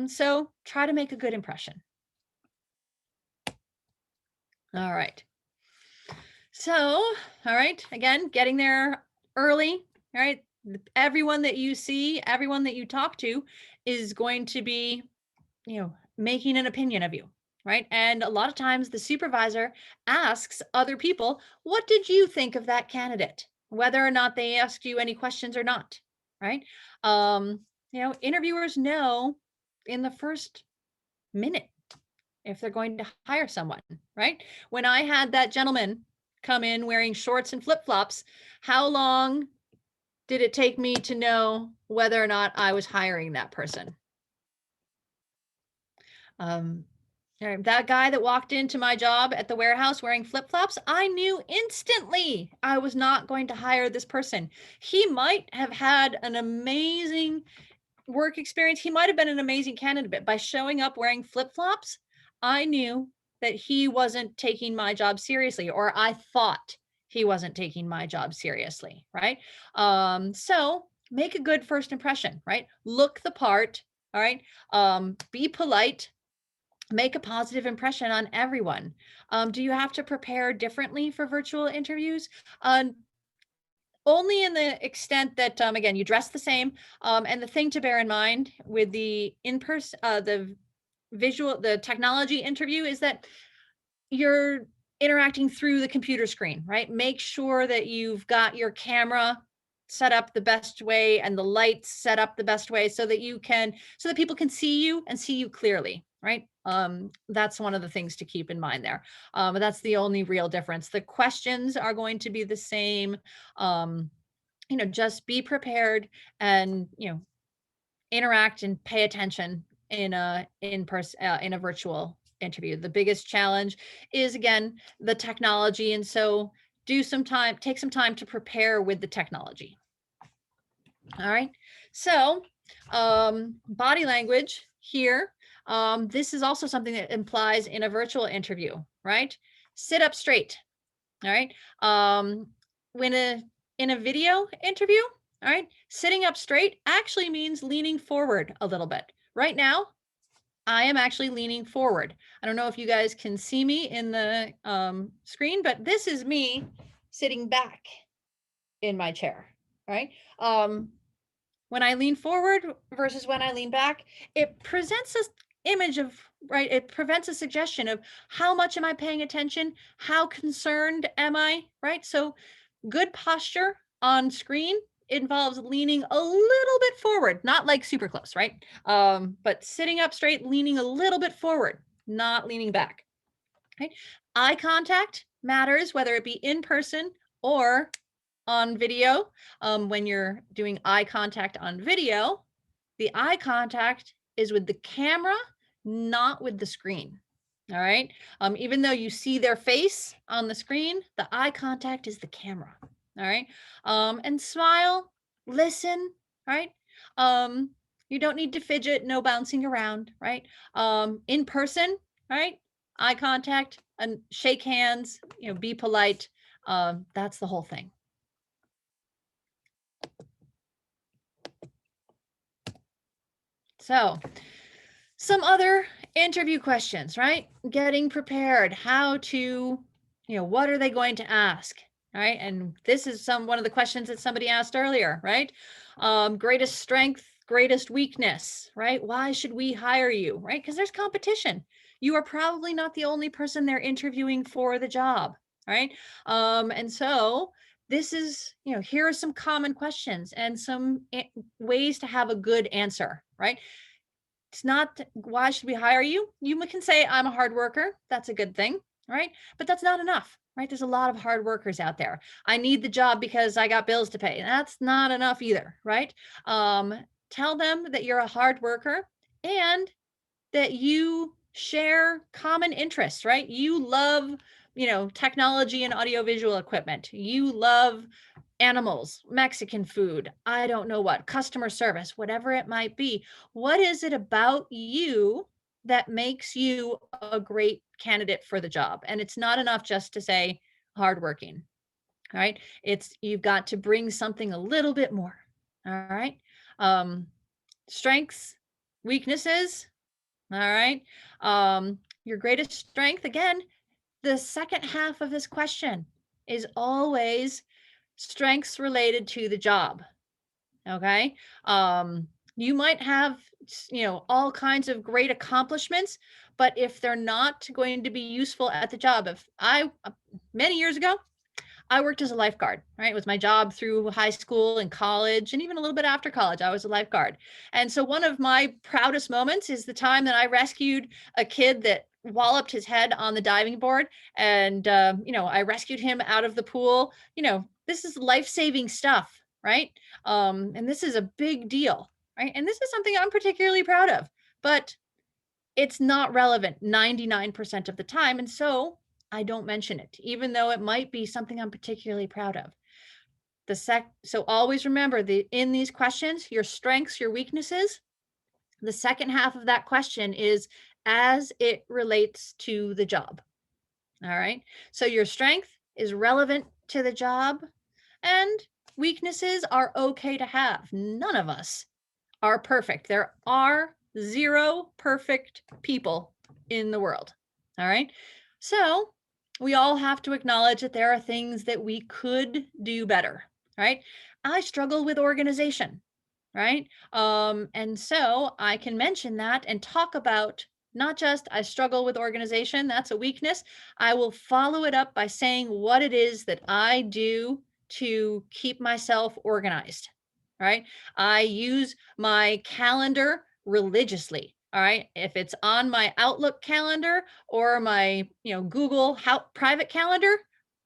So try to make a good impression. All right. So, all right, again, getting there early, all right? Everyone that you see, everyone that you talk to is going to be, making an opinion of you, right? And a lot of times the supervisor asks other people, what did you think of that candidate? Whether or not they asked you any questions or not, right? Interviewers know in the first minute if they're going to hire someone, right? When I had that gentleman come in wearing shorts and flip-flops, how long did it take me to know whether or not I was hiring that person? That guy that walked into my job at the warehouse wearing flip-flops, I knew instantly I was not going to hire this person. He might have had an amazing work experience. He might have been an amazing candidate, but by showing up wearing flip-flops, I knew that he wasn't taking my job seriously, or I thought he wasn't taking my job seriously, right? So make a good first impression, right? Look the part, all right? Be polite, make a positive impression on everyone. Do you have to prepare differently for virtual interviews? Only in the extent that, again, you dress the same. And the thing to bear in mind with the in-person, the technology interview is that you're interacting through the computer screen, right? Make sure that you've got your camera set up the best way and the lights set up the best way so that people can see you and see you clearly, right? That's one of the things to keep in mind there. That's the only real difference. The questions are going to be the same. Just be prepared and, interact and pay attention in a virtual interview. The biggest challenge is, again, the technology. And so take some time to prepare with the technology. All right. So body language here. This is also something that implies in a virtual interview, right? sit up straight. All right. When in a video interview, all right, sitting up straight actually means leaning forward a little bit. Right now, I am actually leaning forward. I don't know if you guys can see me in the screen, but this is me sitting back in my chair. All right. When I lean forward versus when I lean back, it presents a image of, right, it prevents a suggestion of how much am I paying attention, how concerned am I, right? So good posture on screen involves leaning a little bit forward, not like super close, right? But sitting up straight, leaning a little bit forward, not leaning back. Right? Eye contact matters, whether it be in person or on video. When you're doing eye contact on video, the eye contact is with the camera, not with the screen. All right. Even though you see their face on the screen, the eye contact is the camera. All right. And smile, listen, right? Um, you don't need to fidget, no bouncing around, right? In person, right? Eye contact and shake hands, be polite. That's the whole thing. So, some other interview questions, right? Getting prepared, how to, what are they going to ask, right? And this is one of the questions that somebody asked earlier, right? Greatest strength, greatest weakness, right? Why should we hire you, right? Because there's competition. You are probably not the only person they're interviewing for the job, right? And so this is, here are some common questions and some ways to have a good answer, right? It's not why should we hire you? You can say I'm a hard worker. That's a good thing, right? But that's not enough, right? There's a lot of hard workers out there. I need the job because I got bills to pay. That's not enough either, right? Tell them that you're a hard worker and that you share common interests, right? You love, technology and audiovisual equipment. You love animals, Mexican food, I don't know what, customer service, whatever it might be. What is it about you that makes you a great candidate for the job? And it's not enough just to say hardworking, right? It's you've got to bring something a little bit more. All right. Strengths, weaknesses. All right. Your greatest strength, again, the second half of this question is always strengths related to the job. Okay. You might have, all kinds of great accomplishments, but if they're not going to be useful at the job, many years ago, I worked as a lifeguard, right? It was my job through high school and college, and even a little bit after college, I was a lifeguard. And so one of my proudest moments is the time that I rescued a kid that walloped his head on the diving board. And, I rescued him out of the pool. This is life-saving stuff, right? And this is a big deal, right? And this is something I'm particularly proud of, but it's not relevant 99% of the time. And so I don't mention it, even though it might be something I'm particularly proud of. So always remember in these questions, your strengths, your weaknesses, the second half of that question is as it relates to the job. All right. So your strength is relevant to the job and weaknesses are okay to have. None of us are perfect. There are 0 perfect people in the world. All right. So we all have to acknowledge that there are things that we could do better. Right. I struggle with organization. Right. And so I can mention that and talk about not just I struggle with organization, that's a weakness. I will follow it up by saying what it is that I do to keep myself organized. Right. I use my calendar religiously. All right. If it's on my Outlook calendar or my, Google private calendar,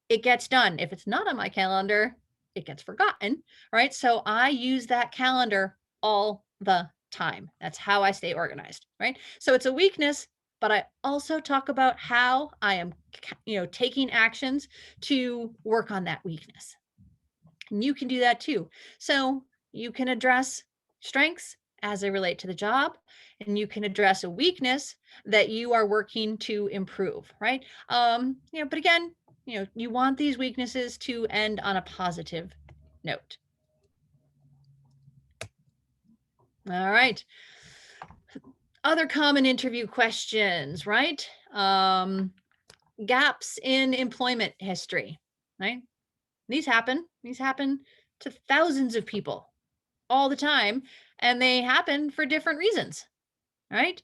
it gets done. If it's not on my calendar, it gets forgotten. Right. So I use that calendar all the time. That's how I stay organized. Right. So it's a weakness, but I also talk about how I am, taking actions to work on that weakness. And you can do that too. So you can address strengths as they relate to the job, and you can address a weakness that you are working to improve, right? But again, you want these weaknesses to end on a positive note. All right. Other common interview questions, right? Gaps in employment history, right? These happen to thousands of people all the time, and they happen for different reasons, right?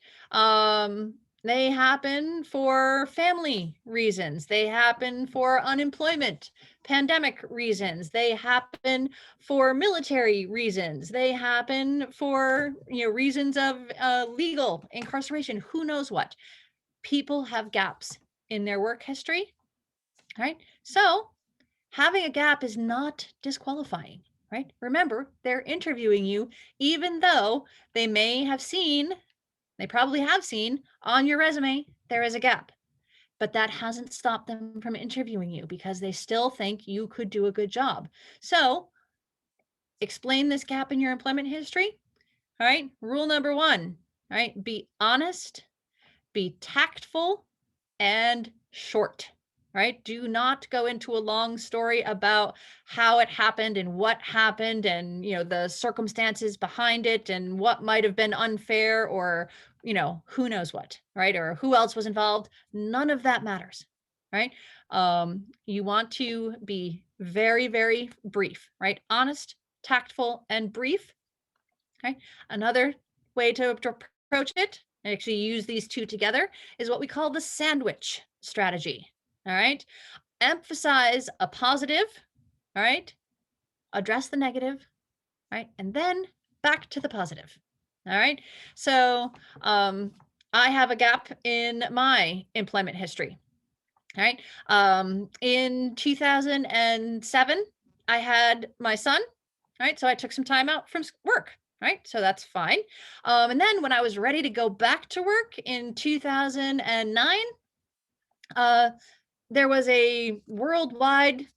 They happen for family reasons. They happen for unemployment, pandemic reasons. They happen for military reasons. They happen for reasons of legal incarceration. Who knows what? People have gaps in their work history, right? So having a gap is not disqualifying, right? Remember, they're interviewing you, even though they probably have seen on your resume, there is a gap, but that hasn't stopped them from interviewing you because they still think you could do a good job. So explain this gap in your employment history. All right. Rule number 1, all right, be honest, be tactful, and short, right? Do not go into a long story about how it happened and what happened and, the circumstances behind it and what might have been unfair or, who knows what, right? Or who else was involved. None of that matters, right? You want to be very, very brief, right? Honest, tactful, and brief. Okay. Another way to approach it, and actually use these two together, is what we call the sandwich strategy. All right. Emphasize a positive. All right. Address the negative. Right. And then back to the positive. All right. So I have a gap in my employment history. All right. In 2007, I had my son. Right. So I took some time out from work. Right. So that's fine. And then when I was ready to go back to work in 2009, there was a worldwide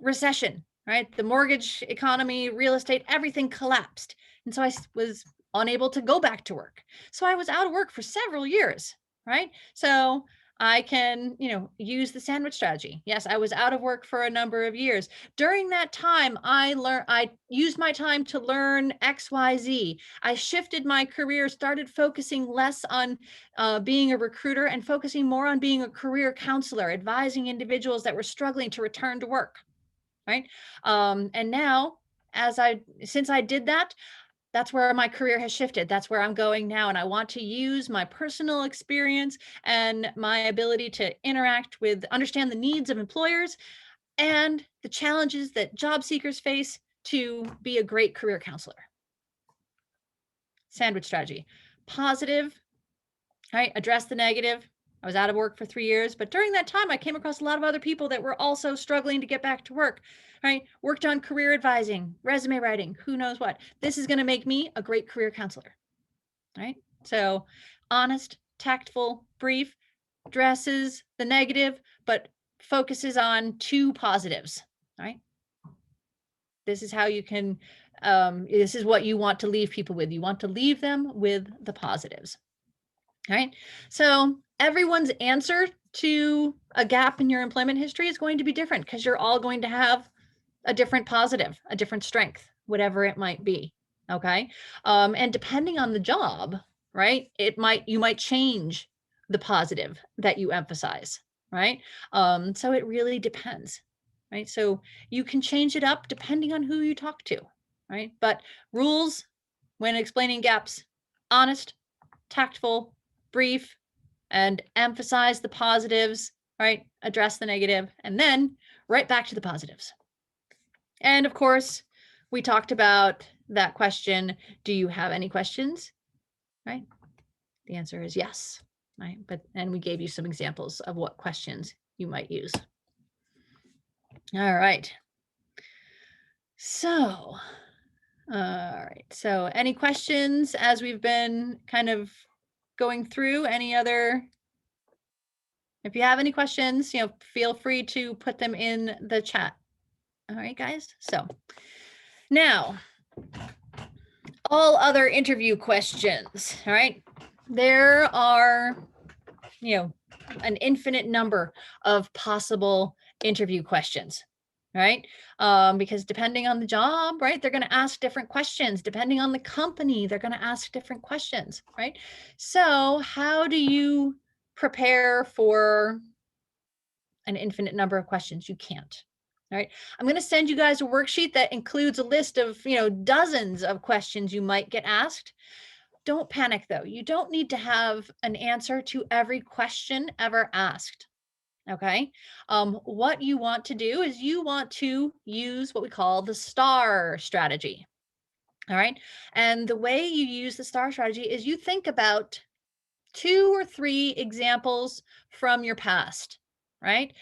recession, right? The mortgage economy, real estate, everything collapsed. And so I was unable to go back to work. So I was out of work for several years, right? So I can, use the sandwich strategy. Yes, I was out of work for a number of years. During that time, I used my time to learn XYZ. I shifted my career, started focusing less on being a recruiter and focusing more on being a career counselor, advising individuals that were struggling to return to work. Right. And now, since I did that, that's where my career has shifted. That's where I'm going now. And I want to use my personal experience and my ability to understand the needs of employers and the challenges that job seekers face to be a great career counselor. Sandwich strategy. Positive, right? Address the negative. I was out of work for 3 years, but during that time, I came across a lot of other people that were also struggling to get back to work, right? Worked on career advising, resume writing, who knows what. This is going to make me a great career counselor, right? So honest, tactful, brief, addresses the negative, but focuses on 2 positives, right? This is how you can, this is what you want to leave people with. You want to leave them with the positives. Right. So everyone's answer to a gap in your employment history is going to be different because you're all going to have a different positive, a different strength, whatever it might be. Okay. And depending on the job, right, you might change the positive that you emphasize. Right. So it really depends. Right. So you can change it up depending on who you talk to. Right. But rules when explaining gaps: honest, tactful, brief, and emphasize the positives, right? Address the negative, and then right back to the positives. And of course, we talked about that question, do you have any questions? Right? The answer is yes, right? And we gave you some examples of what questions you might use. All right. So, So any questions as we've been kind of going through? If you have any questions, feel free to put them in the chat. All right, guys. So now All other interview questions, all right? There are, an infinite number of possible interview questions, right? Because depending on the job, right, they're going to ask different questions. Depending on the company, they're going to ask different questions, right? So, how do you prepare for an infinite number of questions? You can't. All right. I'm going to send you guys a worksheet that includes a list of, dozens of questions you might get asked. Don't panic though. You don't need to have an answer to every question ever asked. Okay. What you want to do is you want to use what we call the STAR strategy. All right. And the way you use the STAR strategy is you think about 2 or 3 examples from your past, right?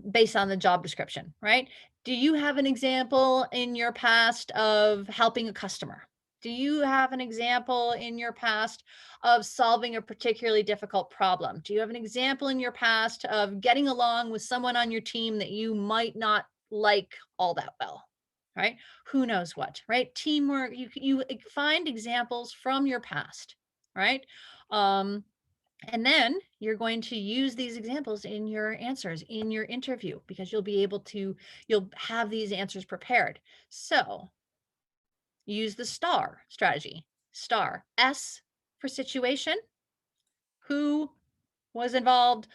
Based on the job description, right? Do you have an example in your past of helping a customer? Do you have an example in your past of solving a particularly difficult problem? Do you have an example in your past of getting along with someone on your team that you might not like all that well? Right? Who knows what, right? Teamwork, you find examples from your past, right? Um, and then you're going to use these examples in your answers in your interview because you'll have these answers prepared. So use the STAR strategy. STAR, S for situation, who was involved,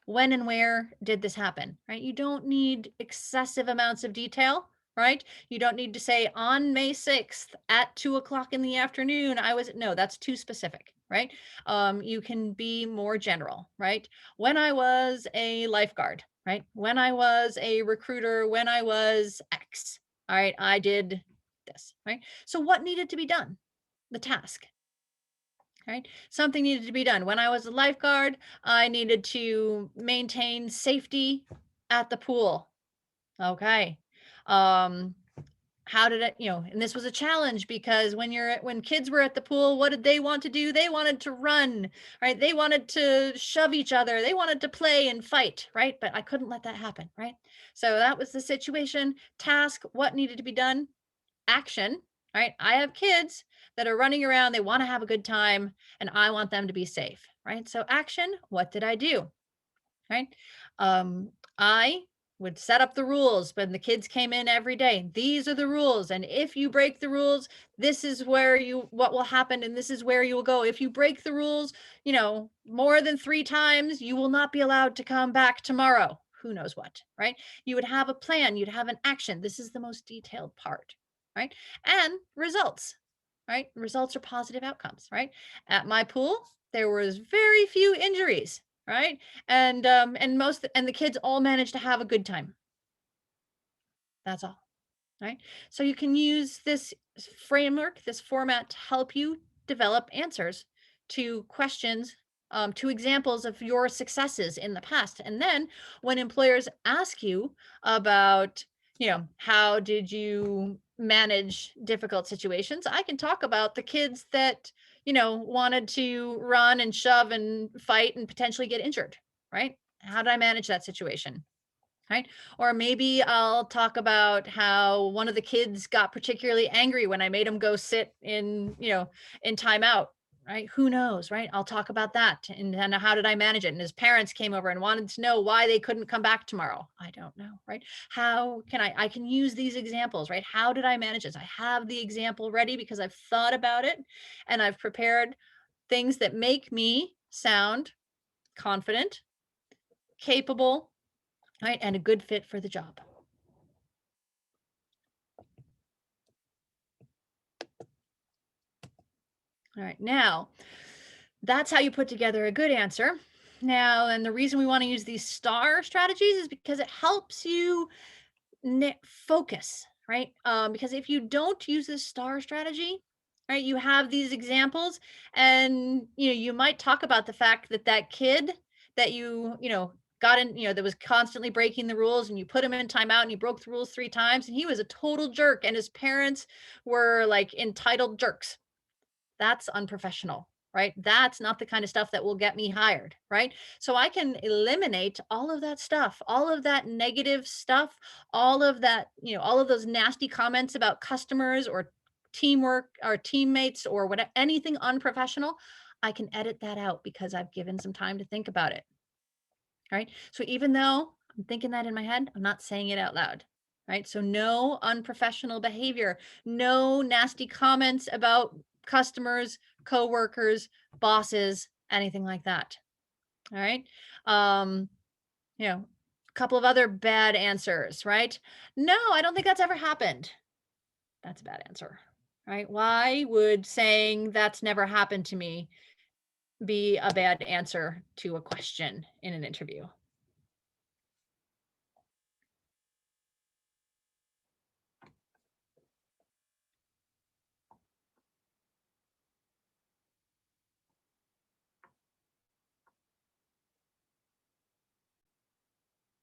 when and where did this happen, right? You don't need excessive amounts of detail, right? You don't need to say on May 6th at 2 o'clock in the afternoon, no, that's too specific, right? You can be more general, right? When I was a lifeguard, right? When I was a recruiter, when I was X, all right, I did this, right? So what needed to be done? The task, right? Something needed to be done. When I was a lifeguard, I needed to maintain safety at the pool. Okay. Um, how did it, and this was a challenge because when kids were at the pool, what did they want to do? They wanted to run, right? They wanted to shove each other. They wanted to play and fight, right? But I couldn't let that happen, right? So that was the situation. Task, what needed to be done? Action, right? I have kids that are running around, they want to have a good time, and I want them to be safe, right? So, action, what did I do? Right? I would set up the rules when the kids came in every day. These are the rules. And if you break the rules, this is what will happen. And this is where you will go. If you break the rules, more than 3 times, you will not be allowed to come back tomorrow. Who knows what, right? You would have a plan, you'd have an action. This is the most detailed part, right? And results, right? Results are positive outcomes, right? At my pool, there was very few injuries, right? And the kids all managed to have a good time. That's all, right? So you can use this framework, this format to help you develop answers to questions, to examples of your successes in the past. And then when employers ask you about, how did you manage difficult situations, I can talk about the kids that, wanted to run and shove and fight and potentially get injured, right? How did I manage that situation? Right. Or maybe I'll talk about how one of the kids got particularly angry when I made him go sit in timeout. Right. Who knows? Right. I'll talk about that. And then how did I manage it? And his parents came over and wanted to know why they couldn't come back tomorrow. I don't know. Right. How can I can use these examples, right? How did I manage this? I have the example ready because I've thought about it and I've prepared things that make me sound confident, capable, right, and a good fit for the job. All right, now that's how you put together a good answer. Now, and the reason we want to use these STAR strategies is because it helps you focus, right? Because if you don't use this STAR strategy, right, you have these examples, and you might talk about the fact that that kid that got in, that was constantly breaking the rules, and you put him in timeout, and he broke the rules 3 times, and he was a total jerk, and his parents were like entitled jerks. That's unprofessional, right? That's not the kind of stuff that will get me hired, right? So I can eliminate all of that stuff, all of that negative stuff, all of that, all of those nasty comments about customers or teamwork or teammates or whatever, anything unprofessional, I can edit that out because I've given some time to think about it. Right. So even though I'm thinking that in my head, I'm not saying it out loud. Right. So no unprofessional behavior, no nasty comments about customers, coworkers, bosses, anything like that. All right. Um, a couple of other bad answers, right? No, I don't think that's ever happened. That's a bad answer. Right? Why would saying that's never happened to me be a bad answer to a question in an interview?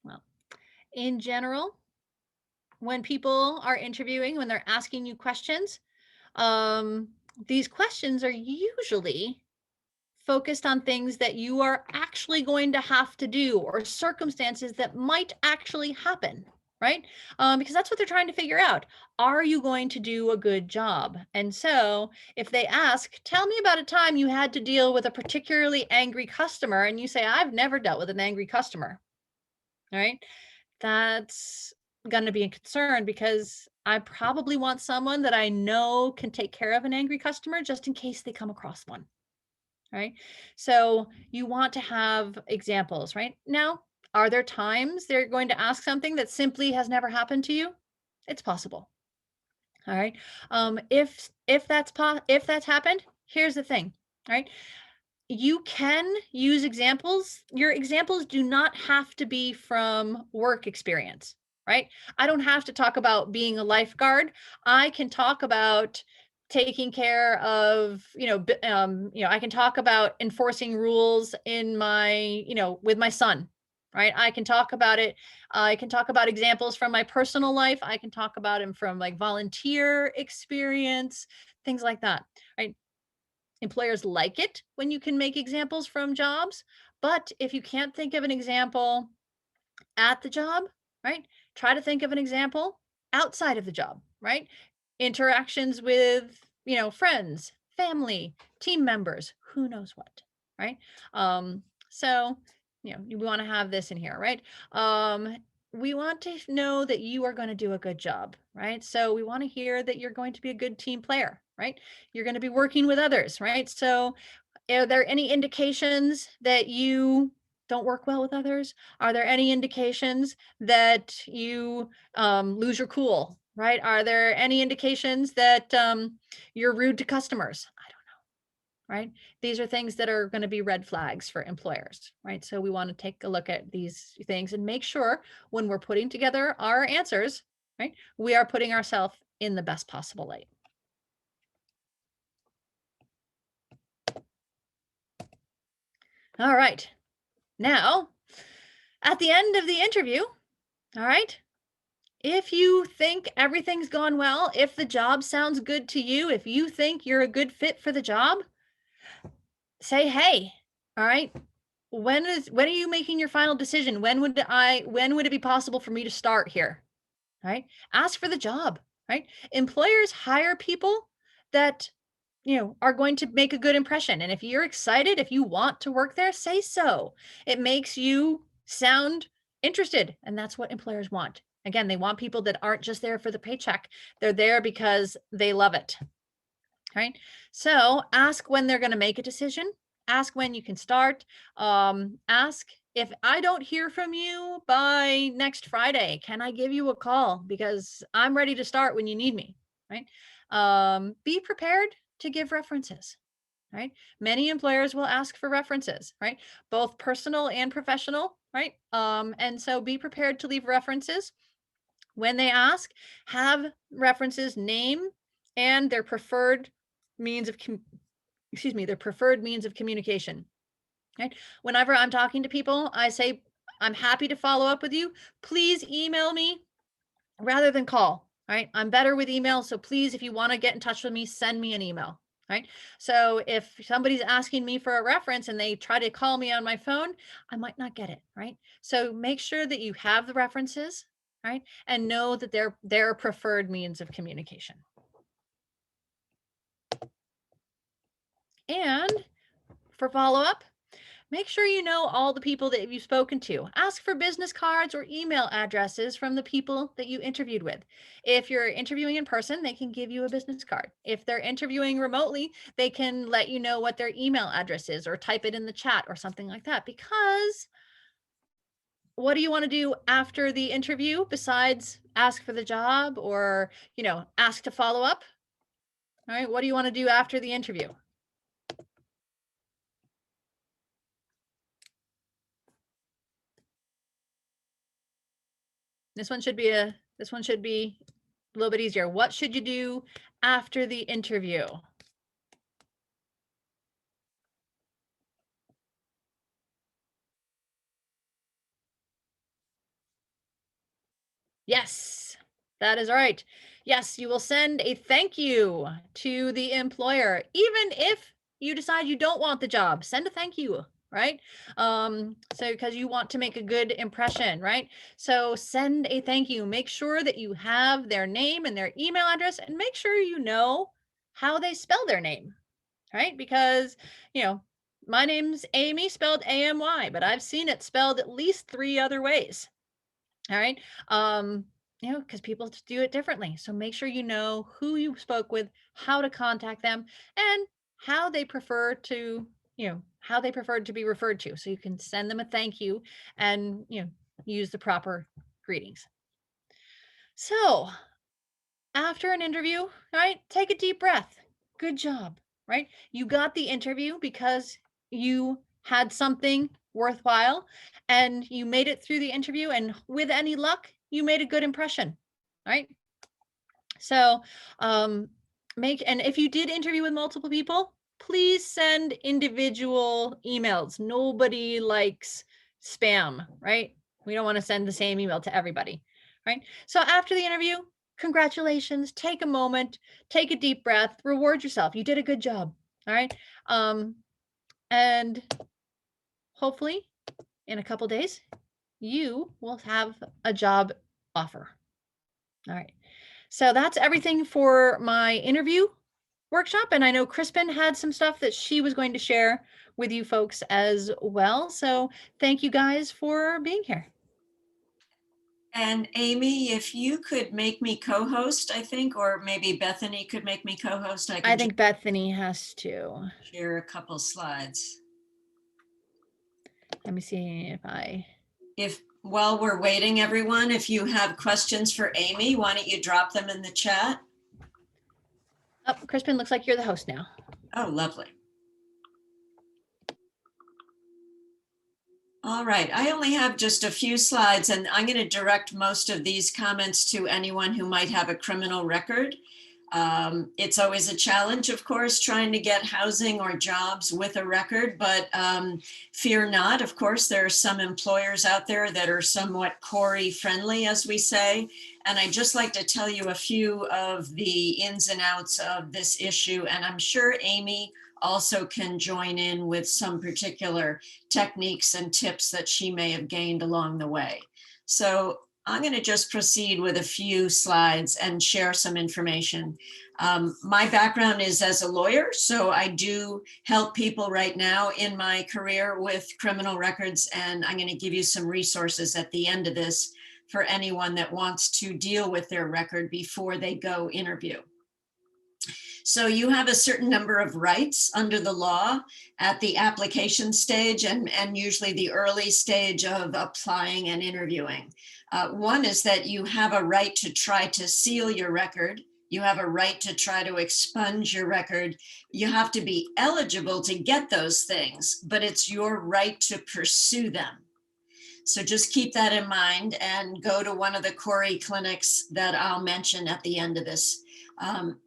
Well, in general, when people are interviewing, when they're asking you questions, um, these questions are usually focused on things that you are actually going to have to do or circumstances that might actually happen, right? Because that's what they're trying to figure out. Are you going to do a good job? And so if they ask, tell me about a time you had to deal with a particularly angry customer, and you say, I've never dealt with an angry customer, right? That's going to be a concern because I probably want someone that I know can take care of an angry customer just in case they come across one. Right. So you want to have examples, right? Now, are there times they're going to ask something that simply has never happened to you? It's possible. All right. If that's happened, here's the thing. Right. You can use examples. Your examples do not have to be from work experience, right? I don't have to talk about being a lifeguard. I can talk about taking care of, I can talk about enforcing rules in my, with my son, right? I can talk about it. I can talk about examples from my personal life. I can talk about them from like volunteer experience, things like that, right? Employers like it when you can make examples from jobs, but if you can't think of an example at the job, right? Try to think of an example outside of the job, right? Interactions with, friends, family, team members, who knows what, right? So, we want to have this in here, right? We want to know that you are going to do a good job, right? So we want to hear that you're going to be a good team player, right? You're going to be working with others, right? So are there any indications that you don't work well with others? Are there any indications that you lose your cool, right? Are there any indications that you're rude to customers? I don't know, right? These are things that are going to be red flags for employers, right? So we want to take a look at these things and make sure when we're putting together our answers, right, we are putting ourselves in the best possible light. All right. Now, at the end of the interview, all right, if you think everything's gone well, if the job sounds good to you, if you think you're a good fit for the job, say, hey, all right, when are you making your final decision? When would it be possible for me to start here? Right? Ask for the job, right? Employers hire people that are going to make a good impression. And if you're excited, if you want to work there, say so. It makes you sound interested. And that's what employers want. Again, they want people that aren't just there for the paycheck. They're there because they love it. Right. So ask when they're going to make a decision. Ask when you can start. Ask if I don't hear from you by next Friday, can I give you a call? Because I'm ready to start when you need me. Right. Be prepared to give references. Right. Many employers will ask for references, right? Both personal and professional, right? And so be prepared to leave references. When they ask, have references name and their preferred means of their preferred means of communication. Right? Whenever I'm talking to people, I say, I'm happy to follow up with you. Please email me rather than call. Right? I'm better with email. So please, if you want to get in touch with me, send me an email. Right? So if somebody's asking me for a reference and they try to call me on my phone, I might not get it. Right? So make sure that you have the references, right? And know that they're their preferred means of communication. And for follow-up, make sure you know all the people that you've spoken to. Ask for business cards or email addresses from the people that you interviewed with. If you're interviewing in person, they can give you a business card. If they're interviewing remotely, they can let you know what their email address is or type it in the chat or something like that. Because what do you want to do after the interview besides ask for the job or, ask to follow up? All right. What do you want to do after the interview? This one should be a little bit easier. What should you do after the interview? Yes, that is right. Yes, you will send a thank you to the employer. Even if you decide you don't want the job, send a thank you, right? So because you want to make a good impression, right? So send a thank you. Make sure that you have their name and their email address, and make sure you know how they spell their name, right? Because, my name's Amy, spelled A-M-Y, but I've seen it spelled at least 3 other ways. All right. Because people do it differently. So make sure you know who you spoke with, how to contact them, and how they prefer to, how they prefer to be referred to. So you can send them a thank you and, use the proper greetings. So after an interview, right, take a deep breath. Good job, right? You got the interview because you had something worthwhile and you made it through the interview, and with any luck, you made a good impression, right? So, and if you did interview with multiple people, please send individual emails. Nobody likes spam, right? We don't want to send the same email to everybody, right? So after the interview, congratulations, take a moment, take a deep breath, reward yourself. You did a good job, all right? And hopefully in a couple days, you will have a job offer. All right. So that's everything for my interview workshop. And I know Crispin had some stuff that she was going to share with you folks as well. So thank you guys for being here. And Amy, if you could make me co-host, I think, or maybe Bethany could make me co-host. I think Bethany has to. Share a couple slides. Let me see if while we're waiting, everyone, if you have questions for Amy, why don't you drop them in the chat? Oh, Crispin, looks like you're the host now. Oh, lovely. All right, I only have just a few slides, and I'm going to direct most of these comments to anyone who might have a criminal record. It's always a challenge, of course, trying to get housing or jobs with a record, but fear not. Of course, there are some employers out there that are somewhat CORI-friendly, as we say. And I'd just like to tell you a few of the ins and outs of this issue. And I'm sure Amy also can join in with some particular techniques and tips that she may have gained along the way. So I'm going to just proceed with a few slides and share some information. My background is as a lawyer, so I do help people right now in my career with criminal records, and I'm going to give you some resources at the end of this for anyone that wants to deal with their record before they go interview. So you have a certain number of rights under the law at the application stage and usually the early stage of applying and interviewing. One is that you have a right to try to seal your record. You have a right to try to expunge your record. You have to be eligible to get those things, but it's your right to pursue them. So just keep that in mind and go to one of the CORI clinics that I'll mention at the end of this.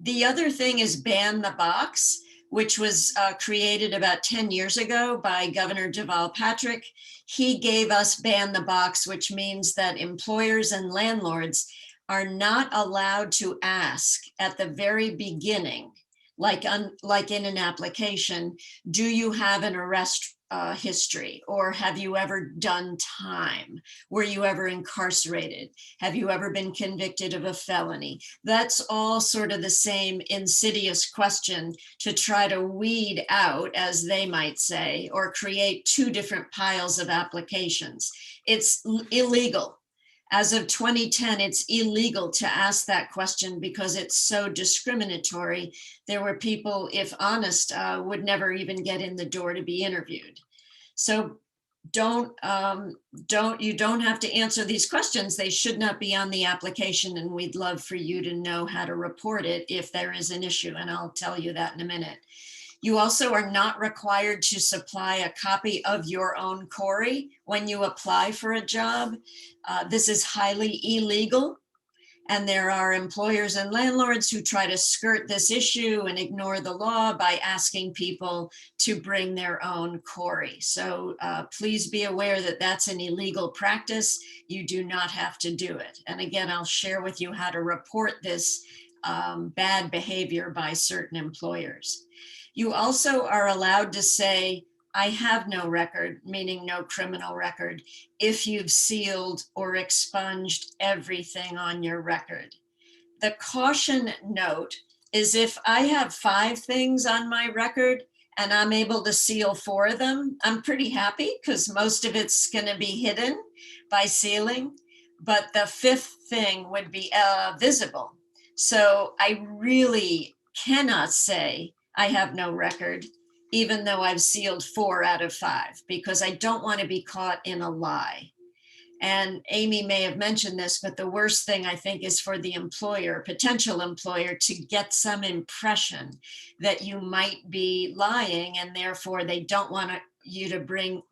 The other thing is ban the box, which was created about 10 years ago by Governor Deval Patrick. He gave us ban the box, which means that employers and landlords are not allowed to ask at the very beginning, like in an application, do you have an arrest history, or have you ever done time? Were you ever incarcerated? Have you ever been convicted of a felony? That's all sort of the same insidious question to try to weed out, as they might say, or create two different piles of applications. It's illegal. As of 2010, it's illegal to ask that question because it's so discriminatory. There were people, if honest, would never even get in the door to be interviewed. So you don't have to answer these questions. They should not be on the application, and we'd love for you to know how to report it if there is an issue, and I'll tell you that in a minute. You also are not required to supply a copy of your own CORI when you apply for a job. This is highly illegal, and there are employers and landlords who try to skirt this issue and ignore the law by asking people to bring their own CORI. So please be aware that that's an illegal practice. You do not have to do it. And again, I'll share with you how to report this bad behavior by certain employers. You also are allowed to say, I have no record, meaning no criminal record, if you've sealed or expunged everything on your record. The caution note is if I have 5 things on my record and I'm able to seal 4 of them, I'm pretty happy because most of it's going to be hidden by sealing, but the 5th thing would be visible. So I really cannot say I have no record, even though I've sealed 4 out of 5, because I don't want to be caught in a lie. And Amy may have mentioned this, but the worst thing I think is for the employer, potential employer, to get some impression that you might be lying, and therefore they don't want to bring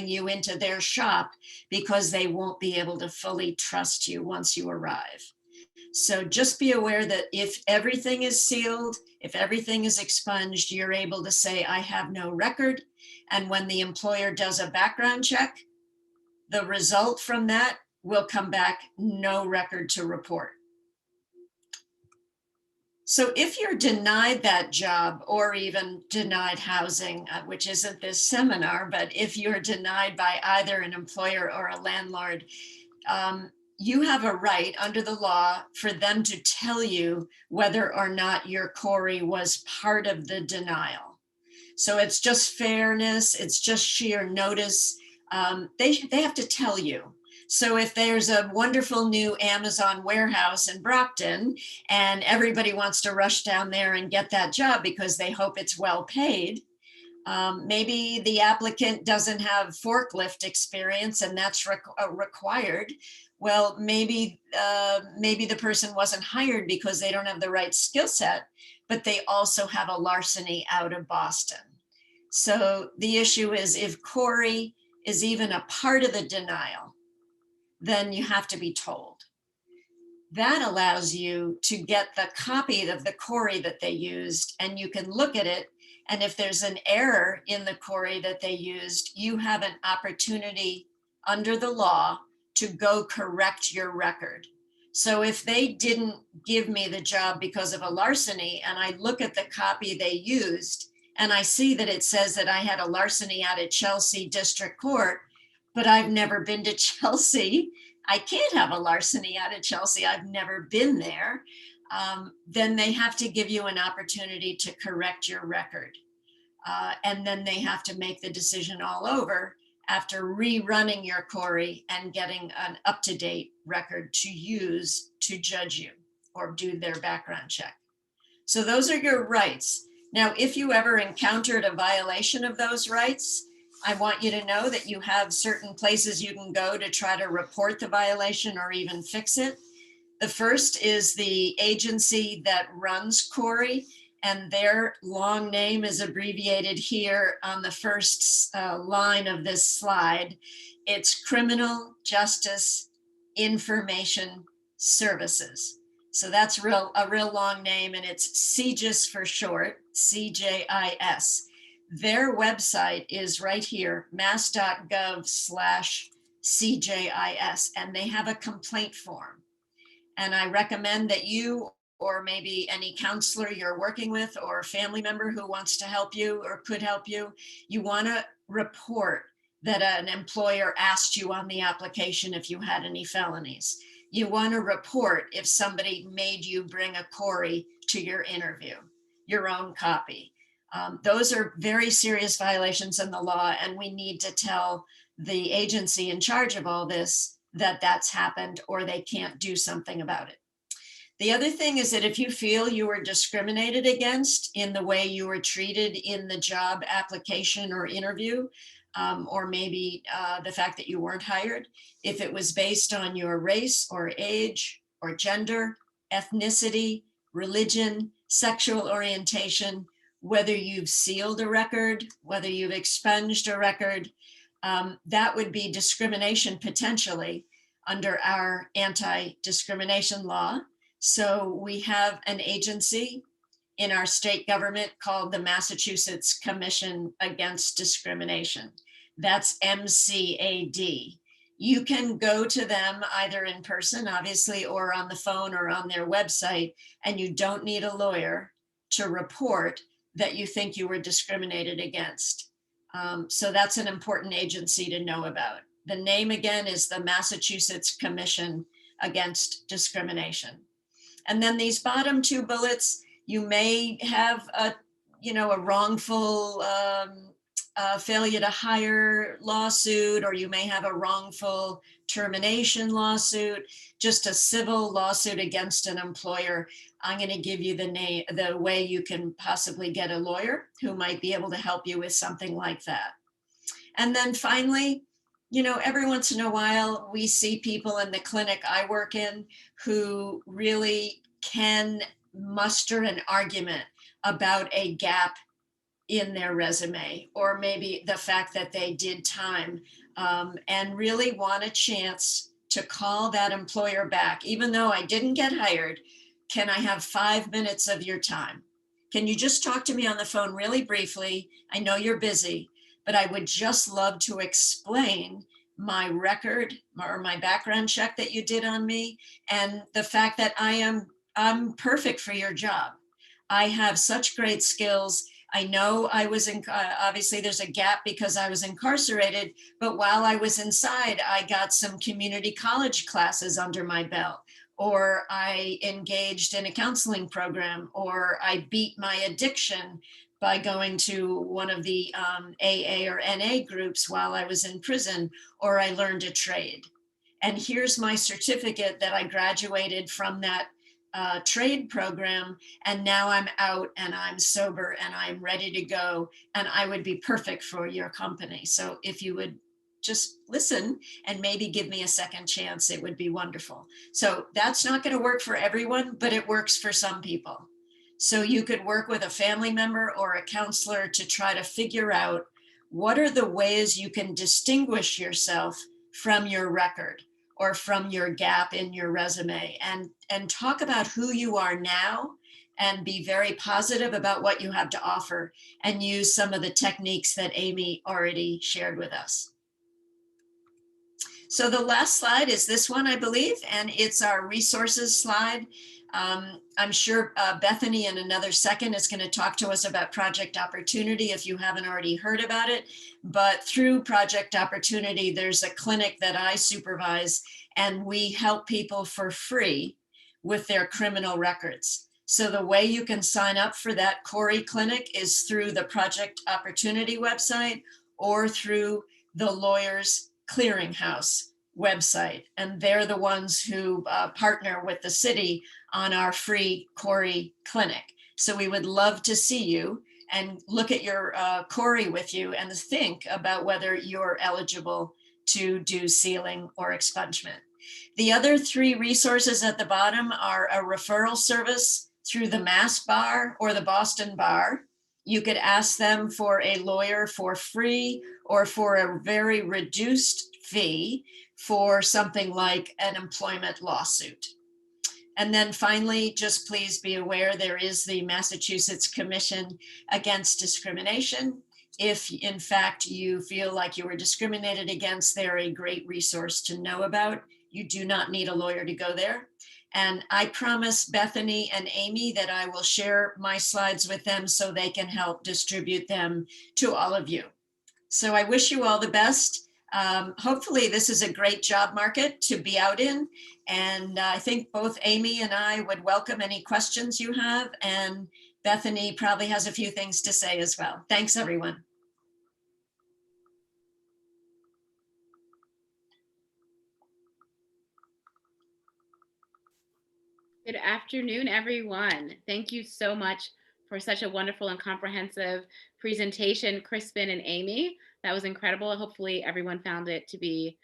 you into their shop because they won't be able to fully trust you once you arrive. So just be aware that if everything is sealed, if everything is expunged, you're able to say, I have no record. And when the employer does a background check, the result from that will come back, no record to report. So if you're denied that job or even denied housing, which isn't this seminar, but if you're denied by either an employer or a landlord, you have a right under the law for them to tell you whether or not your CORI was part of the denial. So it's just fairness, it's just sheer notice. They have to tell you. So if there's a wonderful new Amazon warehouse in Brockton and everybody wants to rush down there and get that job because they hope it's well paid, maybe the applicant doesn't have forklift experience and that's required. Well, maybe the person wasn't hired because they don't have the right skill set, but they also have a larceny out of Boston. So the issue is, if CORI is even a part of the denial, then you have to be told. That allows you to get the copy of the CORI that they used, and you can look at it. And if there's an error in the CORI that they used, you have an opportunity under the law to go correct your record. So if they didn't give me the job because of a larceny, and I look at the copy they used, and I see that it says that I had a larceny out of Chelsea District Court, but I've never been to Chelsea. I can't have a larceny out of Chelsea. I've never been there. Then they have to give you an opportunity to correct your record. And then they have to make the decision all over after rerunning your CORI and getting an up-to-date record to use to judge you or do their background check. So those are your rights. Now, if you ever encountered a violation of those rights, I want you to know that you have certain places you can go to try to report the violation or even fix it. The first is the agency that runs CORI, and their long name is abbreviated here on the first line of this slide. It's Criminal Justice Information Services. So that's a real long name, and it's CJIS for short, CJIS. Their website is right here, mass.gov/CJIS, and they have a complaint form. And I recommend that you, or maybe any counselor you're working with or a family member who wants to help you or could help you, you want to report that an employer asked you on the application if you had any felonies. You want to report if somebody made you bring a CORI to your interview, your own copy. Those are very serious violations in the law, and we need to tell the agency in charge of all this that that's happened, or they can't do something about it. The other thing is that if you feel you were discriminated against in the way you were treated in the job application or interview, or maybe the fact that you weren't hired, if it was based on your race or age or gender, ethnicity, religion, sexual orientation, whether you've sealed a record, whether you've expunged a record, that would be discrimination potentially under our anti-discrimination law. So we have an agency in our state government called the Massachusetts Commission Against Discrimination. That's MCAD. You can go to them either in person, obviously, or on the phone or on their website, and you don't need a lawyer to report that you think you were discriminated against. So that's an important agency to know about. The name again is the Massachusetts Commission Against Discrimination. And then these bottom two bullets, you may have a wrongful failure to hire lawsuit, or you may have a wrongful termination lawsuit, just a civil lawsuit against an employer. I'm going to give you the way you can possibly get a lawyer who might be able to help you with something like that. And then finally, every once in a while, we see people in the clinic I work in who really can muster an argument about a gap in their resume, or maybe the fact that they did time, and really want a chance to call that employer back. Even though I didn't get hired, can I have 5 minutes of your time? Can you just talk to me on the phone really briefly? I know you're busy, but I would just love to explain my record or my background check that you did on me, and the fact that I'm perfect for your job. I have such great skills. I know I was obviously there's a gap because I was incarcerated, but while I was inside, I got some community college classes under my belt, or I engaged in a counseling program, or I beat my addiction by going to one of the AA or NA groups while I was in prison, or I learned a trade. And here's my certificate that I graduated from that trade program, and now I'm out and I'm sober and I'm ready to go, and I would be perfect for your company. So if you would just listen and maybe give me a second chance, it would be wonderful. So that's not going to work for everyone, but it works for some people. So you could work with a family member or a counselor to try to figure out what are the ways you can distinguish yourself from your record or from your gap in your resume, and talk about who you are now, and be very positive about what you have to offer, and use some of the techniques that Amy already shared with us. So the last slide is this one, I believe, and it's our resources slide. I'm sure Bethany in another second is going to talk to us about Project Opportunity if you haven't already heard about it. But through Project Opportunity, there's a clinic that I supervise, and we help people for free with their criminal records. So the way you can sign up for that CORI clinic is through the Project Opportunity website or through the Lawyers Clearinghouse website. And they're the ones who partner with the city on our free CORI clinic. So we would love to see you and look at your CORI with you and think about whether you're eligible to do sealing or expungement. The other three resources at the bottom are a referral service through the Mass Bar or the Boston Bar. You could ask them for a lawyer for free or for a very reduced fee for something like an employment lawsuit. And then finally, just please be aware there is the Massachusetts Commission Against Discrimination. If in fact you feel like you were discriminated against, they're a great resource to know about. You do not need a lawyer to go there. And I promise Bethany and Amy that I will share my slides with them so they can help distribute them to all of you. So I wish you all the best. Hopefully this is a great job market to be out in. And I think both Amy and I would welcome any questions you have. And Bethany probably has a few things to say as well. Thanks, everyone. Good afternoon, everyone. Thank you so much for such a wonderful and comprehensive presentation, Crispin and Amy. That was incredible. Hopefully everyone found it to be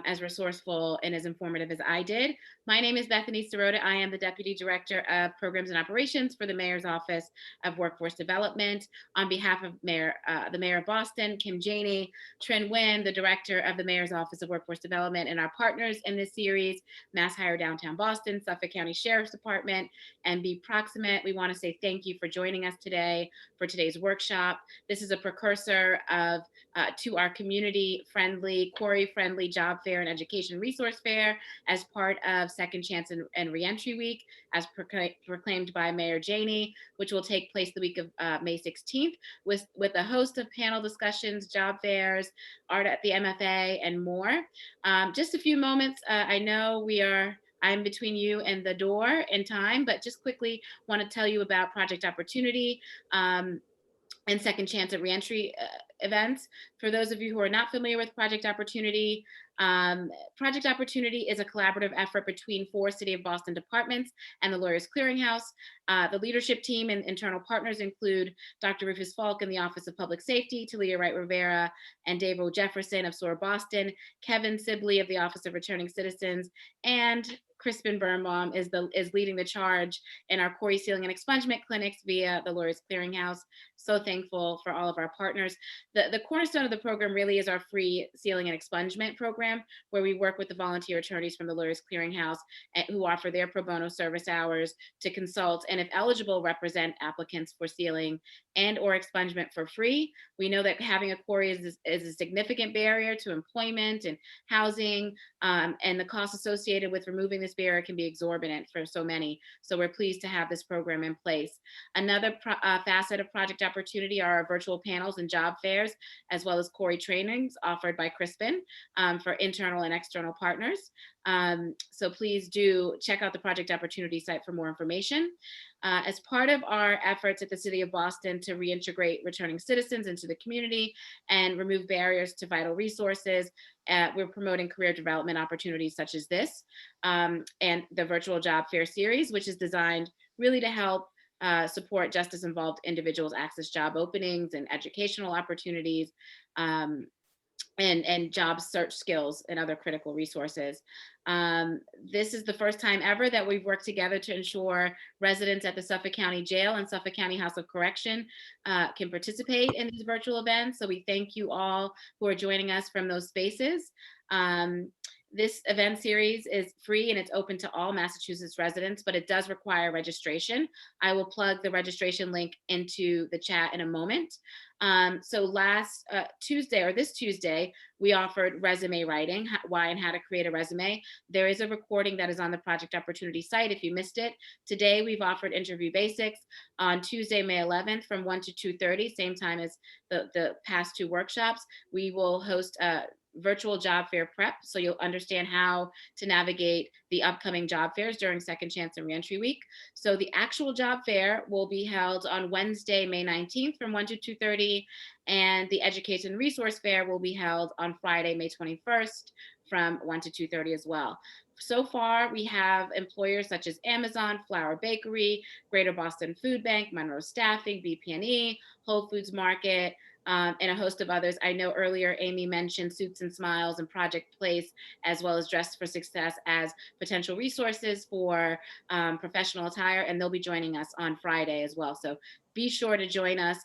as resourceful and as informative as I did. My name is Bethany Sirota. I am the Deputy Director of Programs and Operations for the Mayor's Office of Workforce Development. On behalf of the Mayor of Boston, Kim Janey, Trin Nguyen, the Director of the Mayor's Office of Workforce Development, and our partners in this series, MassHire Downtown Boston, Suffolk County Sheriff's Department, and BeProximate, we want to say thank you for joining us today for today's workshop. This is a precursor to our community-friendly, CORI-friendly job fair and education resource fair as part of Second Chance and Reentry Week, as proclaimed by Mayor Janey, which will take place the week of May 16th with a host of panel discussions, job fairs, art at the MFA, and more. Just a few moments. I know I'm between you and the door in time, but just quickly want to tell you about Project Opportunity and Second Chance at Reentry events. For those of you who are not familiar with Project Opportunity is a collaborative effort between 4 City of Boston departments and the Lawyers Clearinghouse. The leadership team and internal partners include Dr. Rufus Falk in the Office of Public Safety, Talia Wright Rivera and Dave O. Jefferson of SOAR Boston, Kevin Sibley of the Office of Returning Citizens, and Crispin Birnbaum is leading the charge in our CORI sealing and expungement clinics via the Lawyers Clearinghouse. So thankful for all of our partners. The cornerstone of the program really is our free sealing and expungement program, where we work with the volunteer attorneys from the Lawyers Clearinghouse who offer their pro bono service hours to consult and, if eligible, represent applicants for sealing and or expungement for free. We know that having a CORI is a significant barrier to employment and housing, and the costs associated with removing this barrier can be exorbitant for so many. So we're pleased to have this program in place. Another facet of Project Opportunity are our virtual panels and job fairs, as well as CORI trainings offered by Crispin for internal and external partners. So please do check out the Project Opportunity site for more information. As part of our efforts at the City of Boston to reintegrate returning citizens into the community and remove barriers to vital resources, we're promoting career development opportunities such as this and the virtual job fair series, which is designed really to help support justice-involved individuals access job openings and educational opportunities, and job search skills and other critical resources. This is the first time ever that we've worked together to ensure residents at the Suffolk County Jail and Suffolk County House of Correction can participate in these virtual events. So we thank you all who are joining us from those spaces. This event series is free and it's open to all Massachusetts residents, but it does require registration. I will plug the registration link into the chat in a moment. So last Tuesday, or this Tuesday, we offered resume writing, why and how to create a resume. There is a recording that is on the Project Opportunity site if you missed it. Today, we've offered interview basics on Tuesday, May 11th from 1 to 2:30, same time as the past 2 workshops. We will host a virtual job fair prep, so you'll understand how to navigate the upcoming job fairs during Second Chance and Reentry Week. So the actual job fair will be held on Wednesday, May 19th from 1 to 2:30, and the Education Resource Fair will be held on Friday, May 21st from 1 to 2:30 as well. So far, we have employers such as Amazon, Flour Bakery, Greater Boston Food Bank, Monroe Staffing, BP&E, Whole Foods Market, and a host of others. I know earlier Amy mentioned Suits and Smiles and Project Place, as well as Dress for Success as potential resources for professional attire, and they'll be joining us on Friday as well. So be sure to join us.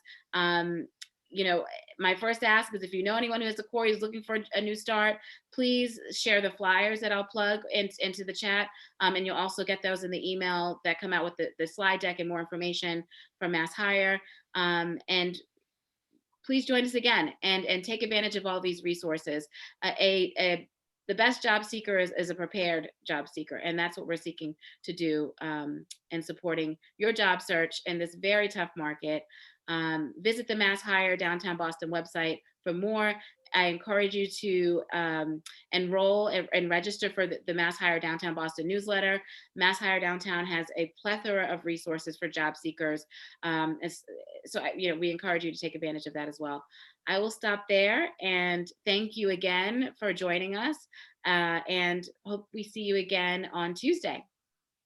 You know, my first ask is if you know anyone who has a CORI is looking for a new start, please share the flyers that I'll plug into the chat. And you'll also get those in the email that come out with the slide deck and more information from MassHire. And please join us again and take advantage of all these resources. The best job seeker is a prepared job seeker, and that's what we're seeking to do in supporting your job search in this very tough market. Visit the MassHire Downtown Boston website for more. I encourage you to enroll and register for the MassHire Downtown Boston newsletter. MassHire Downtown has a plethora of resources for job seekers. We encourage you to take advantage of that as well. I will stop there and thank you again for joining us, and hope we see you again on Tuesday.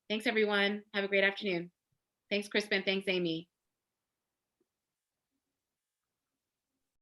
Thanks, everyone. Have a great afternoon. Thanks, Crispin. Thanks, Amy.